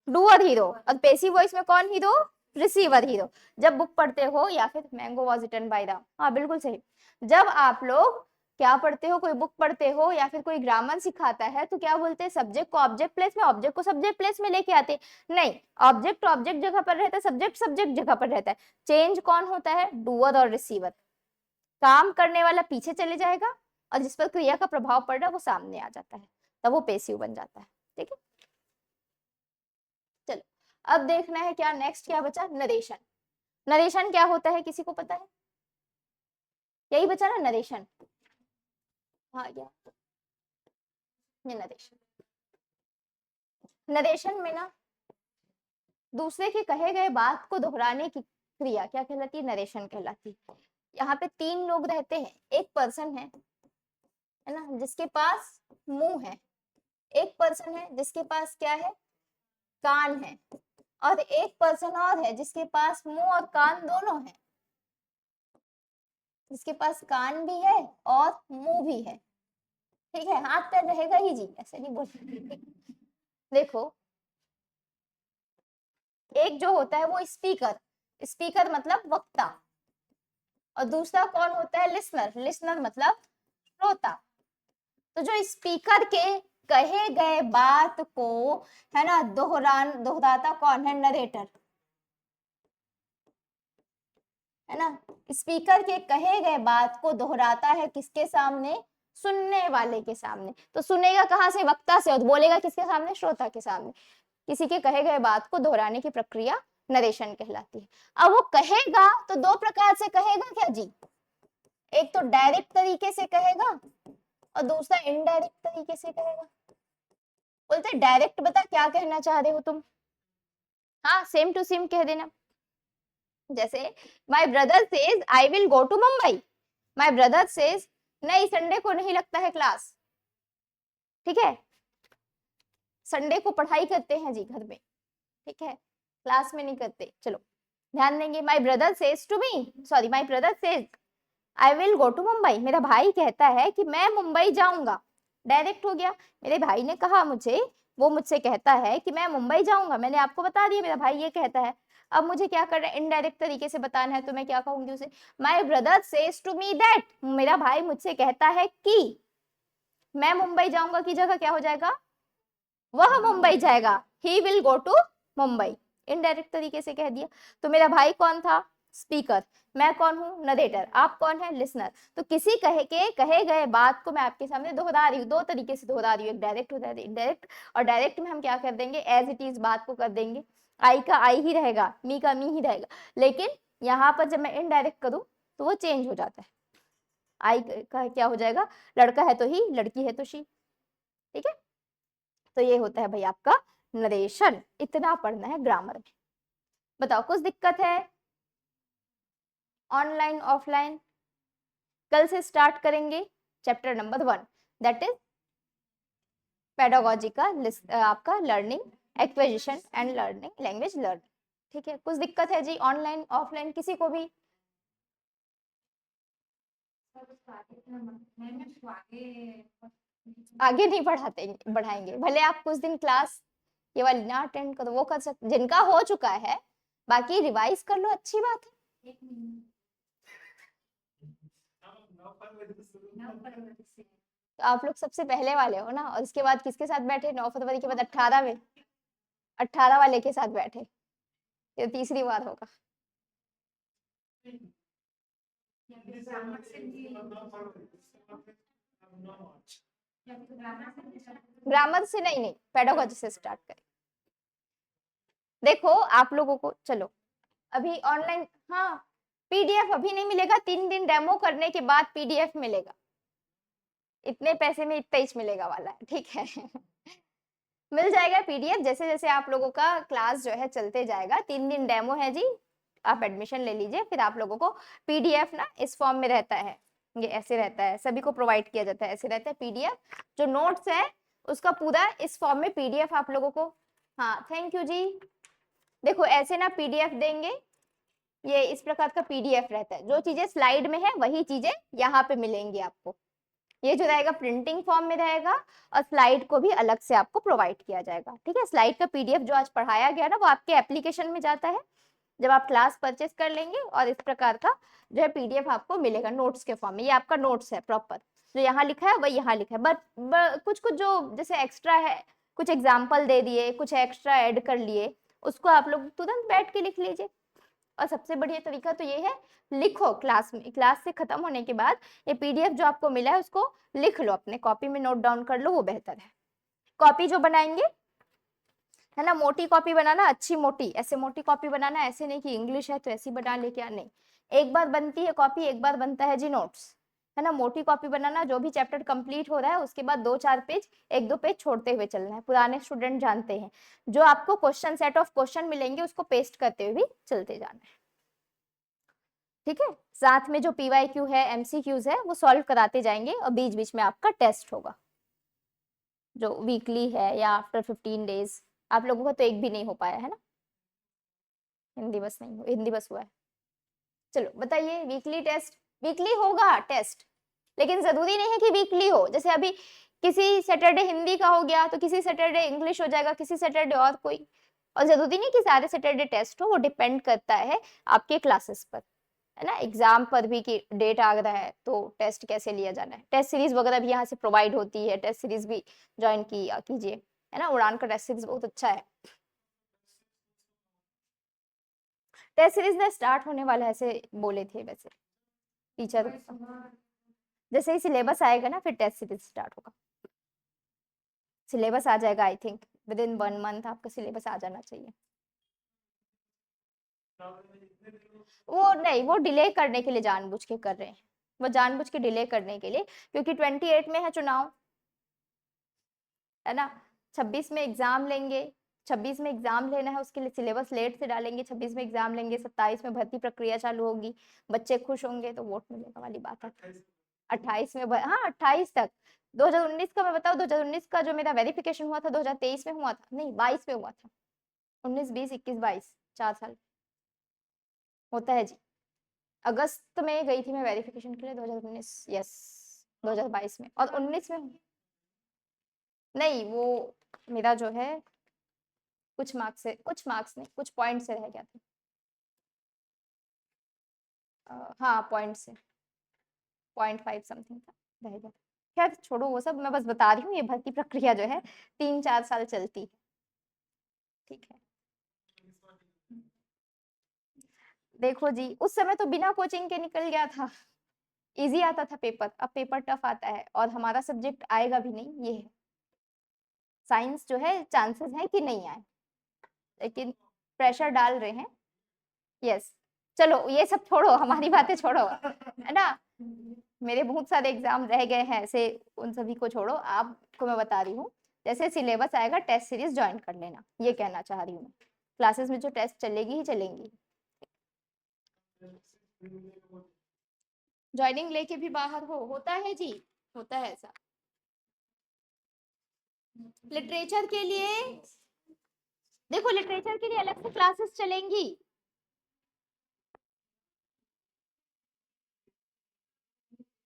डूअर हीरो, और पेसिव वॉइस में कौन हीरो, रिसीवर हीरो। जब बुक पढ़ते हो या फिर mango was written by the, हाँ बिल्कुल सही, जब आप लोग क्या पढ़ते हो, कोई बुक पढ़ते हो या फिर कोई ग्रामर सिखाता है, तो क्या बोलते हैं, सब्जेक्ट को ऑब्जेक्ट प्लेस में, ऑब्जेक्ट को सब्जेक्ट प्लेस में लेके आते, नहीं, ऑब्जेक्ट ऑब्जेक्ट जगह पर रहता है, सब्जेक्ट सब्जेक्ट जगह पर रहता है। चेंज कौन होता है, डूअर और रिसीवर। काम करने वाला पीछे चले जाएगा और जिस पर क्रिया का प्रभाव पड़ रहा है वो सामने आ जाता है, तब वो पेसिव बन जाता है। ठीक है, चलो अब देखना है क्या नेक्स्ट क्या बचा, नरेशन। नरेशन क्या होता है, किसी को पता है, यही बचा ना नरेशन, हाँ या ये नरेशन। नरेशन में ना दूसरे के कहे गए बात को दोहराने की क्रिया क्या कहलाती है, नरेशन कहलाती है। यहाँ पे तीन लोग रहते हैं, एक पर्सन है ना जिसके पास मुंह है, एक पर्सन है जिसके पास क्या है, कान है, और एक पर्सन और है जिसके पास मुंह और कान दोनों है, जिसके पास कान भी है और मुंह भी है। ठीक है, हाथ पैर रहेगा ही जी, ऐसे नहीं बोल देखो, एक जो होता है वो स्पीकर, स्पीकर मतलब वक्ता, और दूसरा कौन होता है, लिसनर, लिसनर मतलब श्रोता। तो जो स्पीकर के कहे गए बात को है ना दोहराता कौन है, नरेटर, है ना। स्पीकर के कहे गए बात को दोहराता है किसके सामने, सुनने वाले के सामने। तो सुनेगा कहाँ से, वक्ता से, और बोलेगा किसके सामने, श्रोता के सामने। किसी के कहे गए बात को दोहराने की प्रक्रिया नरेशन कहलाती है। अब वो कहेगा तो दो प्रकार से कहेगा क्या जी, एक तो डायरेक्ट तरीके से कहेगा और दूसरा इनडायरेक्ट तरीके से कहेगा। बोलते डायरेक्ट, बता क्या कहना चाह रहे हो तुम, हाँ सेम टू सेम कह देना। जैसे my brother says I will go to Mumbai, my brother says नहीं संडे को नहीं लगता है क्लास। ठीक है, संडे को पढ़ाई करते हैं जी घर में, ठीक है, क्लास में नहीं करते। चलो ध्यान देंगे, my brother says to me, sorry my brother says I will go to Mumbai, मेरा भाई कहता है कि मैं मुंबई जाऊंगा, डायरेक्ट हो गया। मेरे भाई ने कहा मुझे, वो मुझसे कहता है कि मैं मुंबई जाऊंगा, मैंने आपको बता दिया मेरा भाई ये कहता है। अब मुझे क्या करना है, इनडायरेक्ट तरीके से बताना है, तो मैं क्या कहूंगी उसे, my brother says to me that, मेरा भाई मुझसे कहता है कि मैं मुंबई जाऊंगा की जगह क्या हो जाएगा, वह मुंबई जाएगा, he will go to Mumbai, indirect तरीके से कह दिया। तो मेरा भाई कौन था, स्पीकर, मैं कौन हूँ, नरेटर, आप कौन है, लिसनर। तो किसी कहे गए बात को मैं आपके सामने दोहरा रही हूँ, दो तरीके से दोहरा रही हूँ, एक डायरेक्ट होता है इनडायरेक्ट, और डायरेक्ट में हम क्या कर देंगे, एज इट इज बात को कर देंगे, आई का आई ही रहेगा, मी का मी ही रहेगा। लेकिन यहाँ पर जब मैं इनडायरेक्ट करूँ तो वो चेंज हो जाता है, आई का क्या हो जाएगा, लड़का है तो ही, लड़की है तो शी। ठीक है, तो ये होता है भाई आपका नरेशन, इतना पढ़ना है ग्रामर में। बताओ कुछ दिक्कत है, ऑनलाइन ऑफलाइन, कल से स्टार्ट करेंगे chapter number 1, that is pedagogy का आपका learning acquisition and learning language learning. ठीक है, कुछ दिक्कत है जी ऑनलाइन ऑफलाइन किसी को भी, आगे नहीं पढ़ाते बढ़ाएंगे, भले आप कुछ दिन क्लास ये वाली ना अटेंड करो, वो कर सकते जिनका हो चुका है, बाकी रिवाइज कर लो, अच्छी बात है। तो आप लोग सबसे पहले वाले हो ना, और इसके बाद किसके साथ बैठे, 9 फरवरी के बाद 18 में, 18 वाले के साथ बैठे, ये तीसरी बार होगा। ग्रामर से नहीं, नहीं पेडागोजी से स्टार्ट करें। देखो आप लोगों को, चलो अभी ऑनलाइन, हाँ पीडीएफ अभी नहीं मिलेगा, 3 दिन डेमो करने के बाद पीडीएफ मिलेगा। इतने पैसे में इतना ही मिलेगा वाला है, ठीक है। मिल जाएगा पीडीएफ जैसे जैसे आप लोगों का क्लास जो है चलते जाएगा। 3 दिन डेमो है जी, आप एडमिशन ले लीजिए, फिर आप लोगों को पीडीएफ ना इस फॉर्म में रहता है, ये ऐसे रहता है, सभी को प्रोवाइड किया जाता है, ऐसे रहता है पीडीएफ। जो नोट्स है उसका पूरा इस फॉर्म में पीडीएफ आप लोगों को, हाँ थैंक यू जी। देखो ऐसे ना पीडीएफ देंगे, ये इस प्रकार का पीडीएफ रहता है, जो चीजें स्लाइड में है वही चीजें यहाँ पे मिलेंगी आपको। ये जो रहेगा प्रिंटिंग फॉर्म में रहेगा, और स्लाइड को भी अलग से आपको प्रोवाइड किया जाएगा, ठीक है। स्लाइड का पीडीएफ जो आज पढ़ाया गया ना वो आपके एप्लीकेशन में जाता है जब आप क्लास परचेस कर लेंगे, और इस प्रकार का जो है पीडीएफ आपको मिलेगा नोट्स के फॉर्म में। ये आपका नोट्स है प्रॉपर, जो यहाँ लिखा है वही यहाँ लिखा है, बट कुछ कुछ जो जैसे एक्स्ट्रा है, कुछ एग्जाम्पल दे दिए, कुछ एक्स्ट्रा ऐड कर लिए, उसको आप लोग तुरंत बैठ के लिख लीजिए। और सबसे बढ़िया तरीका तो ये है, लिखो क्लास में, क्लास से खत्म होने के बाद ये पीडीएफ जो आपको मिला है उसको लिख लो, अपने कॉपी में नोट डाउन कर लो, वो बेहतर है। कॉपी जो बनाएंगे है ना, मोटी कॉपी बनाना, अच्छी मोटी, ऐसे मोटी कॉपी बनाना, ऐसे नहीं कि इंग्लिश है तो ऐसी बना ले क्या, नहीं। एक बार बनती है कॉपी, एक बार बनता है जी नोट्स, है ना। मोटी कॉपी बनाना, जो भी चैप्टर कंप्लीट हो रहा है उसके बाद 2-4 पेज, 1-2 पेज छोड़ते हुए चलना है। पुराने स्टूडेंट जानते हैं, जो आपको क्वेश्चन, सेट ऑफ क्वेश्चन मिलेंगे उसको पेस्ट करते हुए भी चलते जाना है, ठीक है। साथ में जो पीवाईक्यू है, एमसीक्यूज है, वो सॉल्व कराते जाएंगे, और बीच बीच में आपका टेस्ट होगा जो वीकली है या आफ्टर 15 डेज। आप लोगों का तो एक भी नहीं हो पाया है ना, हिंदी बस नहीं, हिंदी बस हुआ है। चलो बताइए, वीकली टेस्ट, वीकली होगा टेस्ट, लेकिन जरूरी नहीं है कि वीकली हो। जैसे अभी किसी सैटरडे हिंदी का हो गया तो किसी सैटरडे इंग्लिश हो जाएगा, किसी सैटरडे और कोई, और जरूरी नहीं कि सारे सैटरडे टेस्ट हो, वो डिपेंड करता है आपके क्लासेस पर, है ना। एग्जाम पर भी कि डेट आ रहा है तो टेस्ट कैसे लिया जाना है। टेस्ट सीरीज वगैरह भी यहाँ से प्रोवाइड होती है, टेस्ट सीरीज भी ज्वाइन कीजिए, है ना। उड़ान का टेस्ट सीरीज बहुत अच्छा है। टेस्ट सीरीज ना स्टार्ट होने वाला है ऐसे बोले थे वैसे टीचर, जैसे ही सिलेबस आएगा ना फिर टेस्ट सीरीज स्टार्ट होगा। सिलेबस आ जाएगा, I think with in 1 month आपका सिलेबस आ जाना चाहिए। वो नहीं, वो डिले करने के लिए जानबूझ के कर रहे हैं, वो जानबूझ के डिले करने के लिए, क्योंकि 28 में है चुनाव, है ना। 26 में एग्जाम लेंगे, 26 में एग्जाम लेना है, उसके लिए सिलेबस लेट से डालेंगे, 26 में एग्जाम लेंगे, 27 में भर्ती प्रक्रिया चालू होगी, बच्चे खुश होंगे तो वोट मिलेगा वाली बात है। 28 में हाँ 28 तक। 2019 का मैं बताऊँ, 2019 का जो मेरा वेरिफिकेशन हुआ था 2023 में हुआ था, नहीं 22 में हुआ था, 19, 20, 21, 22, 4 साल होता है जी। अगस्त में गई थी मैं वेरिफिकेशन के लिए 2019, यस 2022 में, और 19 में नहीं, वो मेरा जो है कुछ मार्क्स से, कुछ मार्क्स नहीं, कुछ पॉइंट से रह गया था। हाँ पॉइंट से, 0.5 समथिंग था, रह गया था। खैर छोड़ो वो सब, मैं बस बता रही हूँ ये भर्ती प्रक्रिया जो है 3-4 साल चलती है, ठीक है। देखो जी उस समय तो बिना कोचिंग के निकल गया था, इजी आता था पेपर, अब पेपर टफ आता है, और हमारा सब्जेक्ट आएगा भी नहीं, ये है। साइंस जो है चांसेस है कि नहीं आए, लेकिन प्रेशर डाल रहे हैं, यस। चलो ये सब छोड़ो, हमारी बातें छोड़ो, है ना। मेरे बहुत सारे एग्जाम रह गए हैं ऐसे, उन सभी को छोड़ो, आपको मैं बता रही हूँ जैसे सिलेबस आएगा टेस्ट सीरीज ज्वाइन कर लेना, ये कहना चाह रही हूँ मैं। क्लासेस में जो टेस्ट चलेगी ही चलेंगी, ज्वाइनिंग लेके भी बाहर हो, होता है जी, होता है ऐसा। लिटरेचर के लिए देखो, लिटरेचर के लिए अलग से क्लासेस चलेंगी।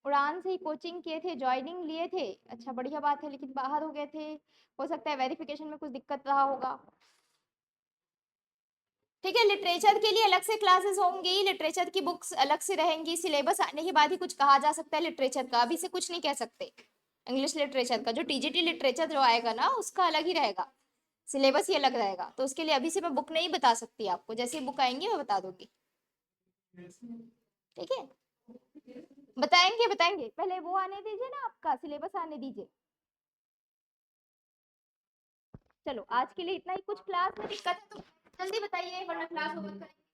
उड़ान से ही कोचिंग किए थे, ज्वाइनिंग लिए थे, अच्छा बढ़िया बात है, लेकिन बाहर हो गए थे, हो सकता है वेरिफिकेशन में कुछ दिक्कत रहा होगा, ठीक है। लिटरेचर के लिए अलग से क्लासेस होंगी, लिटरेचर की बुक्स अलग से रहेंगी, सिलेबस आने के बाद ही कुछ कहा जा सकता है लिटरेचर का, अभी से कुछ नहीं कह सकते। इंग्लिश लिटरेचर का जो टीजीटी लिटरेचर जो आएगा ना उसका अलग ही रहेगा, सिलेबस ही अलग रहेगा, तो उसके लिए अभी से मैं बुक नहीं बता सकती आपको, जैसे बुक आएंगी मैं बता दूंगी, ठीक है। बताएंगे बताएंगे, पहले वो आने दीजिए ना, आपका सिलेबस आने दीजिए, चलो आज के लिए इतना ही। कुछ क्लास में दिक्कत है तो जल्दी बताइए, वरना क्लास ओवर करेंगे।